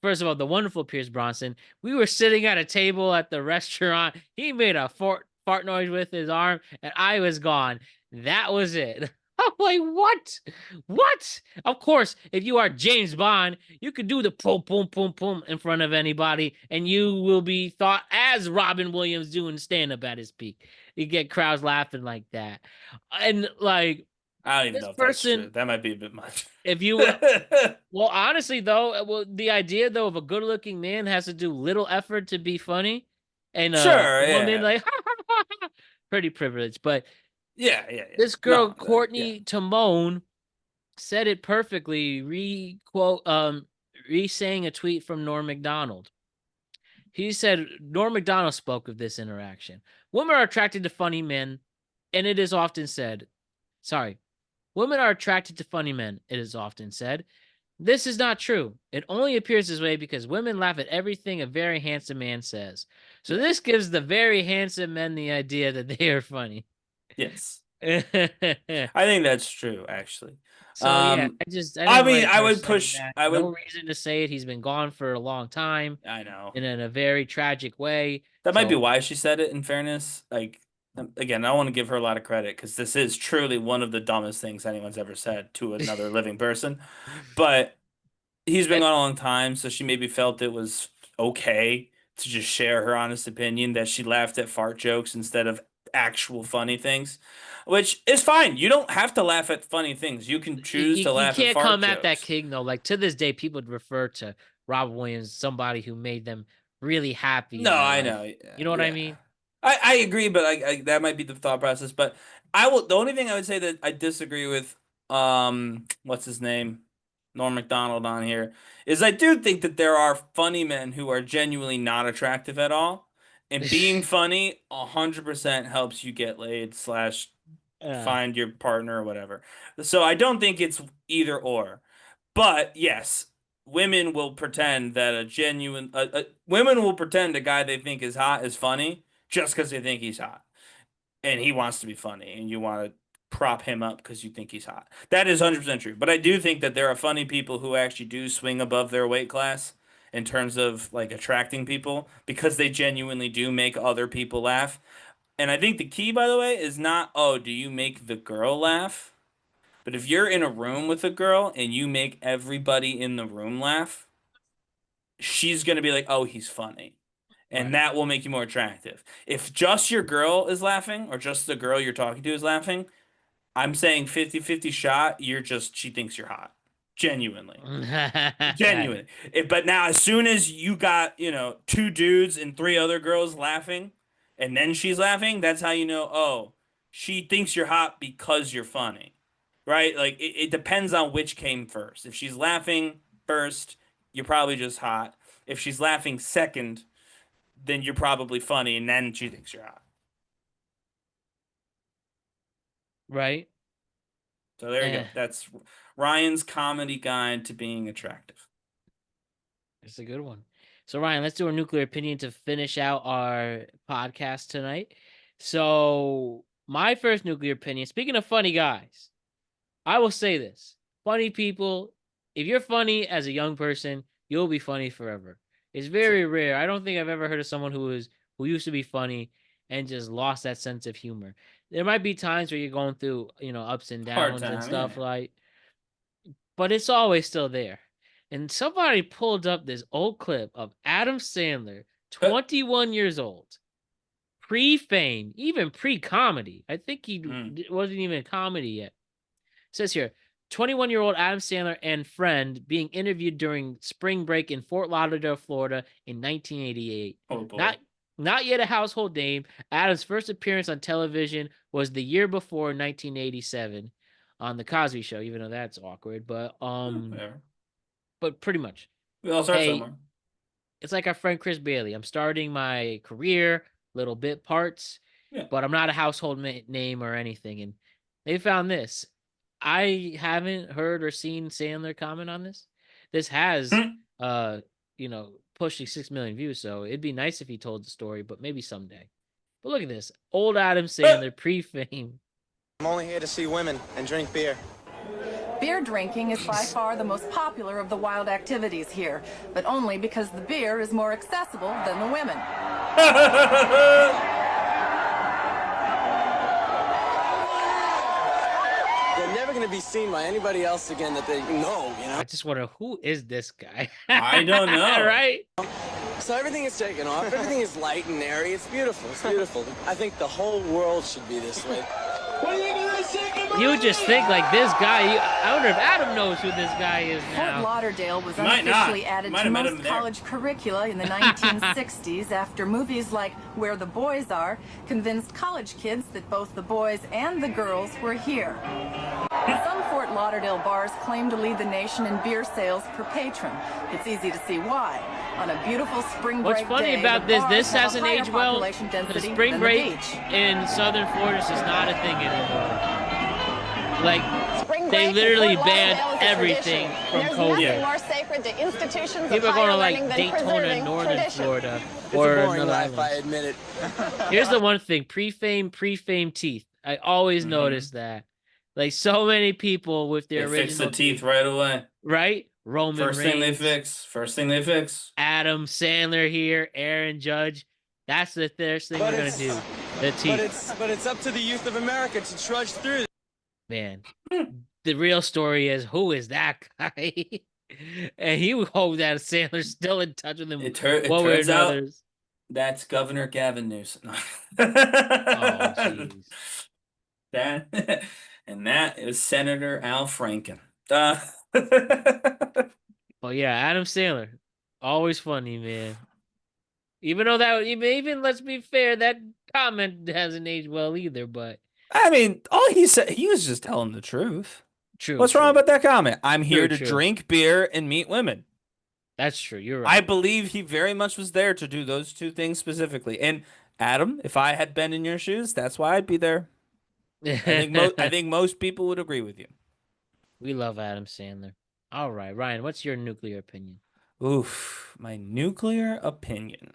first of all, the wonderful Pierce Bronson, we were sitting at a table at the restaurant. He made a fart noise with his arm, and I was gone. That was it. I'm like, what? What? Of course, if you are James Bond, you could do the boom, boom, boom, boom in front of anybody, and you will be thought as Robin Williams doing stand-up at his peak. You get crowds laughing like that. And like, I don't even this know if that's person- true. That might be a bit much. if you well, honestly though, the idea though of a good-looking man has to do little effort to be funny, and Sure, a woman yeah. like pretty privileged. But Yeah. this girl No, Courtney Timone said it perfectly. Re-saying a tweet from Norm Macdonald. He said Norm Macdonald spoke of this interaction. Women are attracted to funny men, and it is often said. Sorry. Women are attracted to funny men, it is often said. This is not true. It only appears this way because women laugh at everything a very handsome man says. So this gives the very handsome men the idea that they are funny. Yes. So I think that's true, actually. yeah, I would push. No reason to say it. He's been gone for a long time. I know. And in a very tragic way. That might be why she said it, in fairness. Like, again, I don't want to give her a lot of credit because this is truly one of the dumbest things anyone's ever said to another living person. But he's been gone a long time, so she maybe felt it was okay to just share her honest opinion that she laughed at fart jokes instead of actual funny things, which is fine. You don't have to laugh at funny things. You can choose to laugh at fart jokes. You can't come at that king, though. Like, to this day, people would refer to Robin Williams, somebody who made them really happy. No, I know. You know what I mean? I agree, but that might be the thought process. But the only thing I would say that I disagree with, what's his name? Norm Macdonald on here, is I do think that there are funny men who are genuinely not attractive at all. And being funny 100% helps you get laid / find your partner or whatever. So I don't think it's either or. But yes, women will pretend that women will pretend a guy they think is hot is funny just because they think he's hot. And he wants to be funny and you want to prop him up because you think he's hot. That is 100% true. But I do think that there are funny people who actually do swing above their weight class in terms of like attracting people because they genuinely do make other people laugh. And I think the key, by the way, is not, oh, do you make the girl laugh? But if you're in a room with a girl and you make everybody in the room laugh, she's going to be like, oh, he's funny. And that will make you more attractive. If just your girl is laughing or just the girl you're talking to is laughing, I'm saying 50-50 shot, she thinks you're hot. Genuinely. Genuinely. But now, as soon as you got, 2 dudes and 3 other girls laughing, and then she's laughing, that's how you know, oh, she thinks you're hot because you're funny. Right? Like, it depends on which came first. If she's laughing first, you're probably just hot. If she's laughing second, then you're probably funny, and then she thinks you're hot. Right. So there you go. That's Ryan's comedy guide to being attractive. It's a good one. So Ryan, let's do our nuclear opinion to finish out our podcast tonight. So my first nuclear opinion, speaking of funny guys, I will say this. Funny people, if you're funny as a young person, you'll be funny forever. It's very rare. I don't think I've ever heard of someone who used to be funny and just lost that sense of humor. There might be times where you're going through, ups and downs and stuff but it's always still there. And somebody pulled up this old clip of Adam Sandler, 21 years old, pre-fame, even pre-comedy. I think he wasn't even a comedy yet. It says here, 21-year-old Adam Sandler and friend being interviewed during spring break in Fort Lauderdale, Florida in 1988. Oh, boy. Not yet a household name, Adam's first appearance on television was the year before, 1987, on The Cosby Show, even though that's awkward. But but pretty much. We all start Hey, somewhere. it's like our friend Chris Bailey. I'm starting my career, little bit parts, Yeah. but I'm not a household name or anything. And they found this. I haven't heard or seen Sandler comment on this. This has, pushing 6 million views. So it'd be nice if he told the story, but maybe someday. But look at this. Old Adam Sandler pre-fame. I'm only here to see women and drink beer. Beer drinking is by far the most popular of the wild activities here, but only because the beer is more accessible than the women. They're never going to be seen by anybody else again that they know, you know? I just wonder, who is this guy? I don't know. Right? So everything is taken off. Everything is light and airy. It's beautiful. It's beautiful. I think the whole world should be this way. You would just think like this guy. I wonder if Adam knows who this guy is Fort now. Lauderdale was You might not. unofficially You added might to have met most him there. college curricula in the 1960s after movies like Where the Boys Are convinced college kids that both the boys and the girls were here. Some Fort Lauderdale bars claim to lead the nation in beer sales per patron. It's easy to see why. On a beautiful spring break What's funny day, about the this? bars This have a hasn't higher aged well. population The density spring than break the beach. in Southern Florida is just not a thing anymore. Like Spring break they in literally Fort banned Lauderdale is a everything tradition. from There's COVID. nothing more sacred to institutions People of are going to higher like learning than Daytona, preserving Northern tradition. Florida, It's or a boring another life, I island. admit it. Here's the one thing: pre-fame teeth. I always notice that. Like so many people with They their fix the original teeth right away. right? Roman First thing they Reigns, fix. First thing they fix. Adam Sandler here, Aaron Judge. That's the first thing But we're gonna it's- do. The teeth. But it's up to the youth of America to trudge through. Man, the real story is, who is that guy? And he would hope that Sandler's still in touch with him. It one way or turns out another. that's Governor Gavin Newsom. Oh, jeez. That and that is Senator Al Franken. But yeah, Adam Sandler, always funny, man. Even though that, even let's be fair, that comment hasn't aged well either. But I mean, all he said, he was just telling the truth. true. What's wrong about that comment? I'm here to True. drink beer and meet women. That's true. You're I right. believe he very much was there to do those two things specifically. And Adam, if I had been in your shoes, that's why I'd be there. I think most people would agree with you. We love Adam Sandler. All right, Ryan, what's your nuclear opinion? Oof, my nuclear opinion.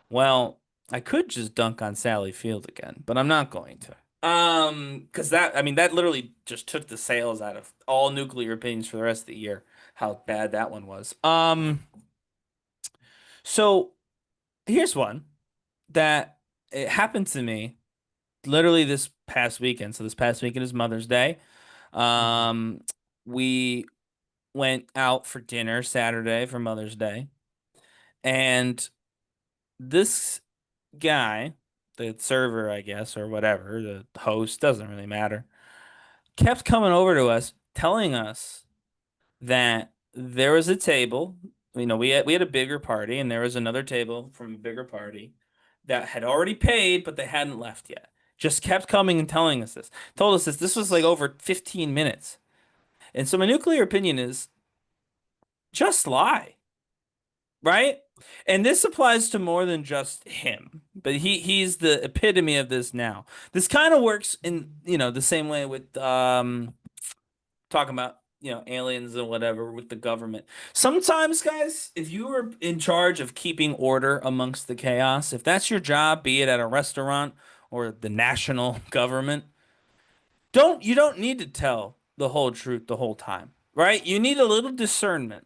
Well, I could just dunk on Sally Field again, but I'm not going to. Because that literally just took the sales out of all nuclear opinions for the rest of the year. How bad that one was. So here's one that it happened to me literally this past weekend. So this past weekend is Mother's Day. We went out for dinner Saturday for Mother's Day, and this guy, the server, I guess, or whatever, the host, doesn't really matter, kept coming over to us, telling us that there was a table. We had a bigger party, and there was another table from a bigger party that had already paid, but they hadn't left yet. Just kept coming and telling us this. Told us this. This was like over 15 minutes. And so my nuclear opinion is just lie. Right? And this applies to more than just him. But he's the epitome of this now. This kind of works in, the same way with talking about, aliens and whatever with the government. Sometimes, guys, if you are in charge of keeping order amongst the chaos, if that's your job, be it at a restaurant or the national government, you don't need to tell the whole truth the whole time, right? You need a little discernment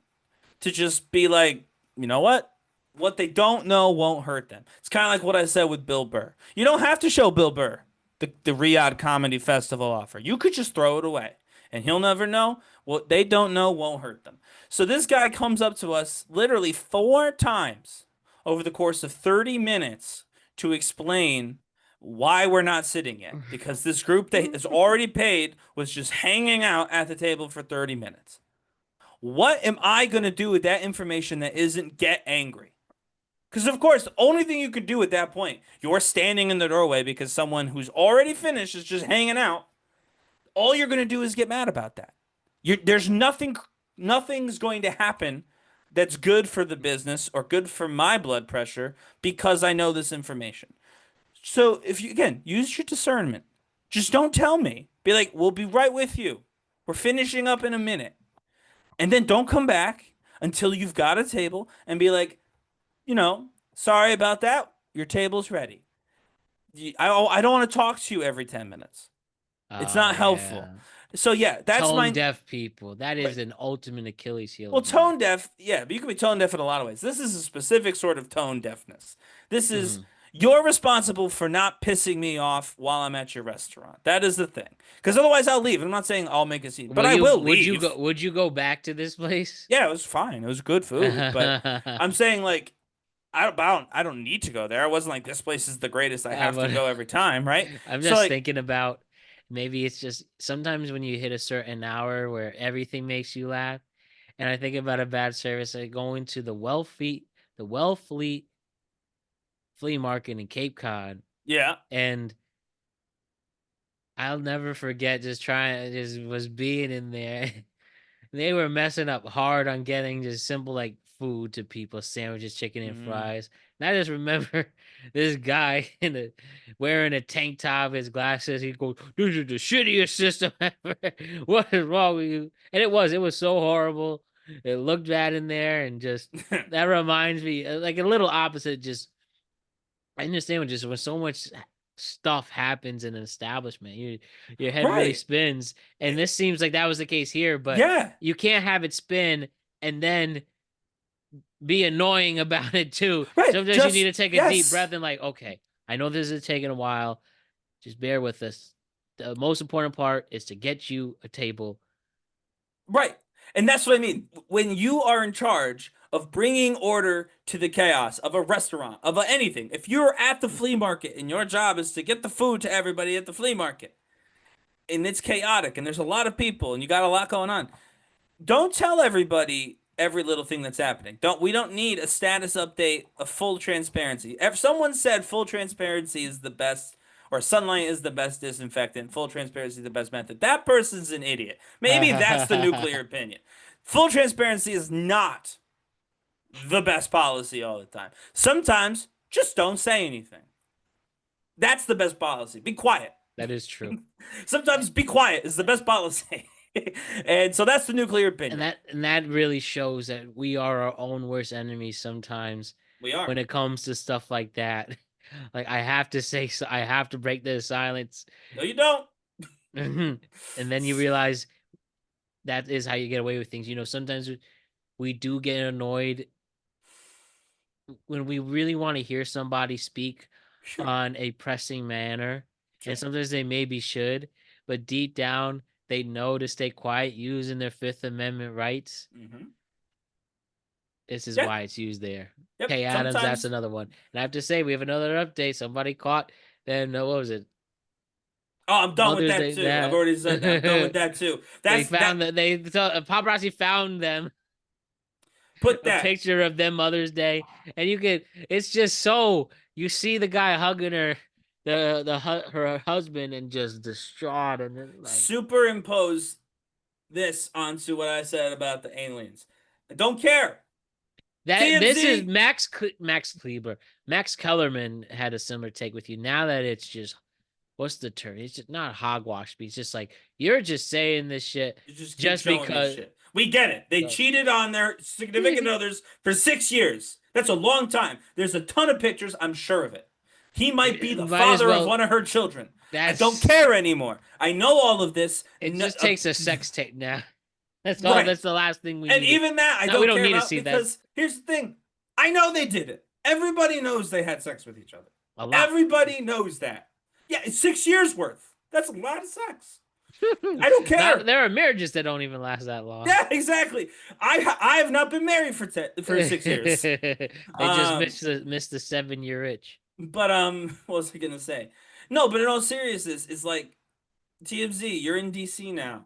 to just be like, you know what? What they don't know won't hurt them. It's kind of like what I said with Bill Burr. You don't have to show Bill Burr the Riyadh Comedy Festival offer. You could just throw it away, and he'll never know. What they don't know won't hurt them. So this guy comes up to us literally 4 times over the course of 30 minutes to explain why we're not sitting yet, because this group that has already paid was just hanging out at the table for 30 minutes. What am I going to do with that information that isn't get angry? Because, of course, the only thing you could do at that point, you're standing in the doorway because someone who's already finished is just hanging out. All you're going to do is get mad about that. There's nothing nothing's going to happen that's good for the business or good for my blood pressure because I know this information. So if you, again, use your discernment. Just don't tell me. Be like, we'll be right with you. We're finishing up in a minute. And then don't come back until you've got a table and be like, sorry about that. Your table's ready. I don't want to talk to you every 10 minutes. It's not helpful. Yeah. So yeah, that's tone deaf people. That is an ultimate Achilles heel. Well, tone deaf, yeah, but you can be tone deaf in a lot of ways. This is a specific sort of tone deafness. This is you're responsible for not pissing me off while I'm at your restaurant. That is the thing. Because otherwise, I'll leave. I'm not saying I'll make a scene, but I will leave. Would you go back to this place? Yeah, it was fine. It was good food, but I'm saying like. I don't need to go there. I wasn't like, this place is the greatest. I have to go every time, right? I'm just thinking about maybe it's just sometimes when you hit a certain hour where everything makes you laugh. And I think about a bad service, like going to the Wellfleet flea market in Cape Cod. Yeah. And I'll never forget just was being in there. They were messing up hard on getting just simple like food to people, sandwiches, chicken and fries. And I just remember this guy wearing a tank top, his glasses. He goes, "This is the shittiest system ever. What is wrong with you?" And it was so horrible. It looked bad in there, and just that reminds me like a little opposite. Just I understand just when so much stuff happens in an establishment, your head really spins, and this seems like that was the case here. But you can't have it spin and then be annoying about it too. Sometimes you need to take a deep breath and like, okay, I know this is taking a while. Just bear with us. The most important part is to get you a table. Right. And that's what I mean. When you are in charge of bringing order to the chaos of a restaurant, of anything, if you're at the flea market and your job is to get the food to everybody at the flea market, and it's chaotic and there's a lot of people and you got a lot going on, don't tell everybody every little thing that's happening. We don't need a status update, a full transparency. If someone said full transparency is the best, or sunlight is the best disinfectant, full transparency is the best method, that person's an idiot. Maybe that's the nuclear opinion. Full transparency is not the best policy all the time. Sometimes just don't say anything. That's the best policy. Be quiet. That is true. Sometimes be quiet is the best policy. And so that's the nuclear opinion. And that really shows that we are our own worst enemies sometimes. We are. When it comes to stuff like that. Like I have to break the silence. No, you don't. And then you realize that is how you get away with things. Sometimes we do get annoyed when we really want to hear somebody speak on a pressing manner. And sometimes they maybe should, but deep down, they know to stay quiet, using their Fifth Amendment rights. This is why it's used there. Yep. Hey, Adams, that's another one. And I have to say, we have another update. Somebody caught them. What was it? Oh, I'm done with that too. I've already said that. I'm done with that too. Paparazzi found them. Put that a picture of them Mother's Day, and it's just so you see the guy hugging her. Her husband and just distraught and superimpose this onto what I said about the aliens. I don't care. This is Max Kleber. Max Kellerman had a similar take with you. Now that it's just what's the term? It's just not hogwash, but it's just like you're just saying this shit just because we get it. They cheated on their significant others for 6 years. That's a long time. There's a ton of pictures. I'm sure of it. He might be the father of one of her children. I don't care anymore. I know all of this. It just takes a sex tape now. That's all. Right. That's the last thing we need. And even that, we don't need to see because here's the thing. I know they did it. Everybody knows they had sex with each other. Everybody knows that. Yeah, it's 6 years worth. That's a lot of sex. I don't care. There are marriages that don't even last that long. Yeah, exactly. I have not been married for 6 years. They just missed the 7-year itch. But what was I gonna say? No, but in all seriousness, it's like TMZ, you're in DC now.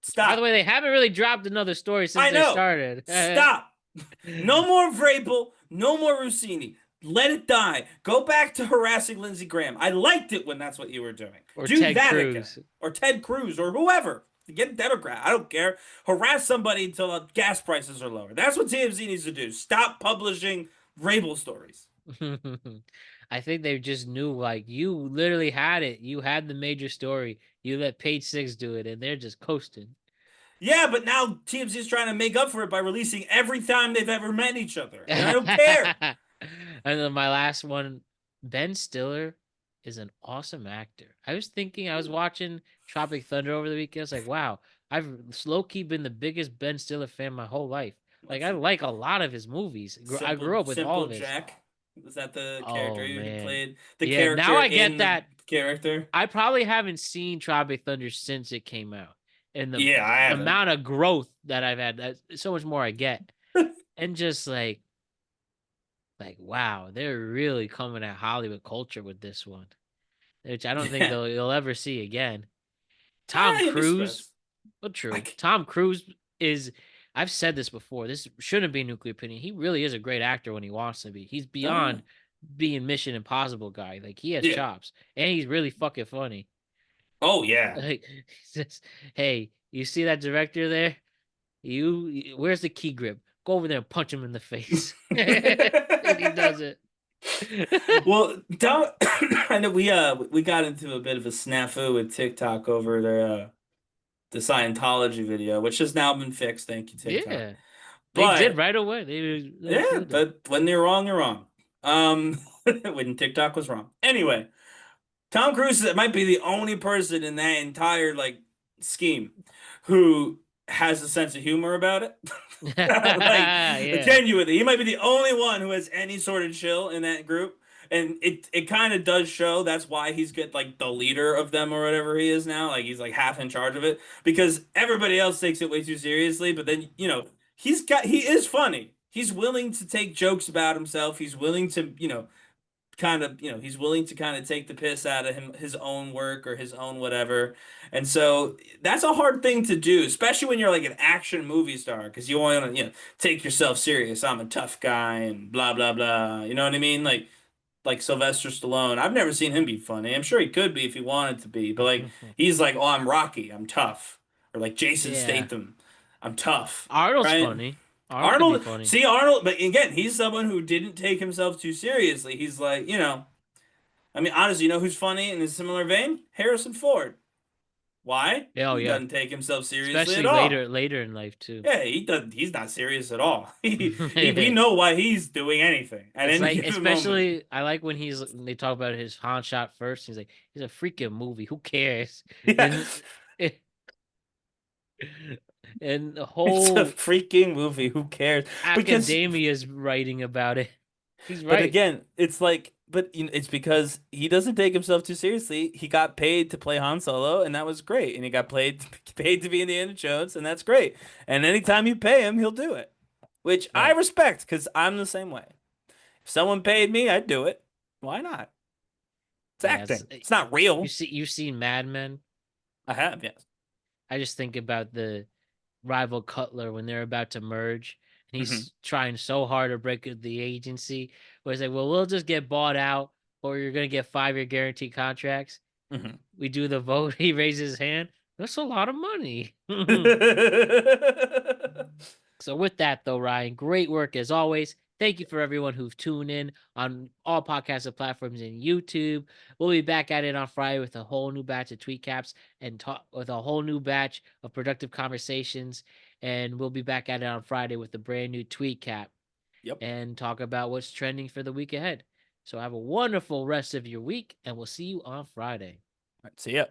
Stop. By the way, they haven't really dropped another story since they started. Stop. No more Vrabel, no more Rossini. Let it die. Go back to harassing Lindsey Graham. I liked it when that's what you were doing. Or do Ted that Cruz. Again. Or Ted Cruz or whoever. Get a Democrat. I don't care. Harass somebody until gas prices are lower. That's what TMZ needs to do. Stop publishing Vrabel stories. I think they just knew, like, you literally had it. You had the major story. You let Page Six do it, and they're just coasting. Yeah, but now TMZ is trying to make up for it by releasing every time they've ever met each other. And I don't care. And then my last one, Ben Stiller is an awesome actor. I was watching Tropic Thunder over the weekend. I was like, wow, I've low key been the biggest Ben Stiller fan my whole life. Like, I like a lot of his movies. I grew up with all of his. Jack. Was that the Oh, character you man. played? The Yeah, character now I get in that. the character? I probably haven't seen Tropic Thunder since it came out. And the Yeah, I haven't. amount of growth that I've had, that's so much more I get. And just like, wow, they're really coming at Hollywood culture with this one, which I don't think Yeah. you'll ever see again. Ah, Tom you'd be Cruise, surprised. well, true. Like- Tom Cruise is, I've said this before, this shouldn't be nuclear opinion. He really is a great actor when he wants to be. He's beyond being Mission Impossible guy. Like, he has Yeah. chops, and he's really fucking funny. Oh, yeah. Like, he says, hey, you see that director there? Where's the key grip? Go over there and punch him in the face. And he does it. Well, I know we got into a bit of a snafu with TikTok over their the Scientology video, which has now been fixed. Thank you, TikTok. Yeah, But they did right away. They yeah, killed it. but when they're wrong, you're wrong. When TikTok was wrong. Anyway, Tom Cruise might be the only person in that entire like scheme who has a sense of humor about it. Yeah. Genuinely, he might be the only one who has any sort of chill in that group, and it kind of does show. That's why he's like the leader of them or whatever he is now. Like, he's like half in charge of it, because everybody else takes it way too seriously. But then he is funny. He's willing to take jokes about himself. He's willing to he's willing to kind of take the piss out of his own work or his own whatever. And so that's a hard thing to do, especially when you're like an action movie star, because you want to, take yourself serious. I'm a tough guy and blah, blah, blah. You know what I mean? Like Sylvester Stallone. I've never seen him be funny. I'm sure he could be if he wanted to be, but like, he's like, oh, I'm Rocky. I'm tough. Or like Jason Yeah. Statham. I'm tough. Arnold's right? funny. Arnold could be funny. See, Arnold, but again, he's someone who didn't take himself too seriously. He's like, I mean, honestly, who's funny in a similar vein? Harrison Ford. Why? Oh, He yeah. doesn't take himself seriously Especially at all. later in life too. Yeah, he doesn't. He's not serious at all. We know why he's doing anything at It's any like, given moment. especially, I like when they talk about his Han shot first. He's like, he's a freaking movie. Who cares? Yeah. And the It's whole a freaking movie. Who cares? Because academia is writing about it. He's But right. again, it's like, it's because he doesn't take himself too seriously. He got paid to play Han Solo, and that was great. And he got paid to be Indiana Jones, and that's great. And anytime you pay him, he'll do it, which I respect, because I'm the same way. If someone paid me, I'd do it. Why not? It's Yeah, acting. It's not real. You've seen Mad Men? I have, yes. I just think about the rival Cutler when they're about to merge, and he's trying so hard to break the agency. Where he's like, "Well, we'll just get bought out, or you're gonna get 5-year guaranteed contracts." We do the vote. He raises his hand. That's a lot of money. So with that, though, Ryan, great work as always. Thank you for everyone who've tuned in on all podcasting platforms and YouTube. We'll be back at it on Friday with a whole new batch of tweet caps and talk with a whole new batch of productive conversations. And we'll be back at it on Friday with a brand new tweet cap. Yep. And talk about what's trending for the week ahead. So have a wonderful rest of your week, and we'll see you on Friday. All right, see ya.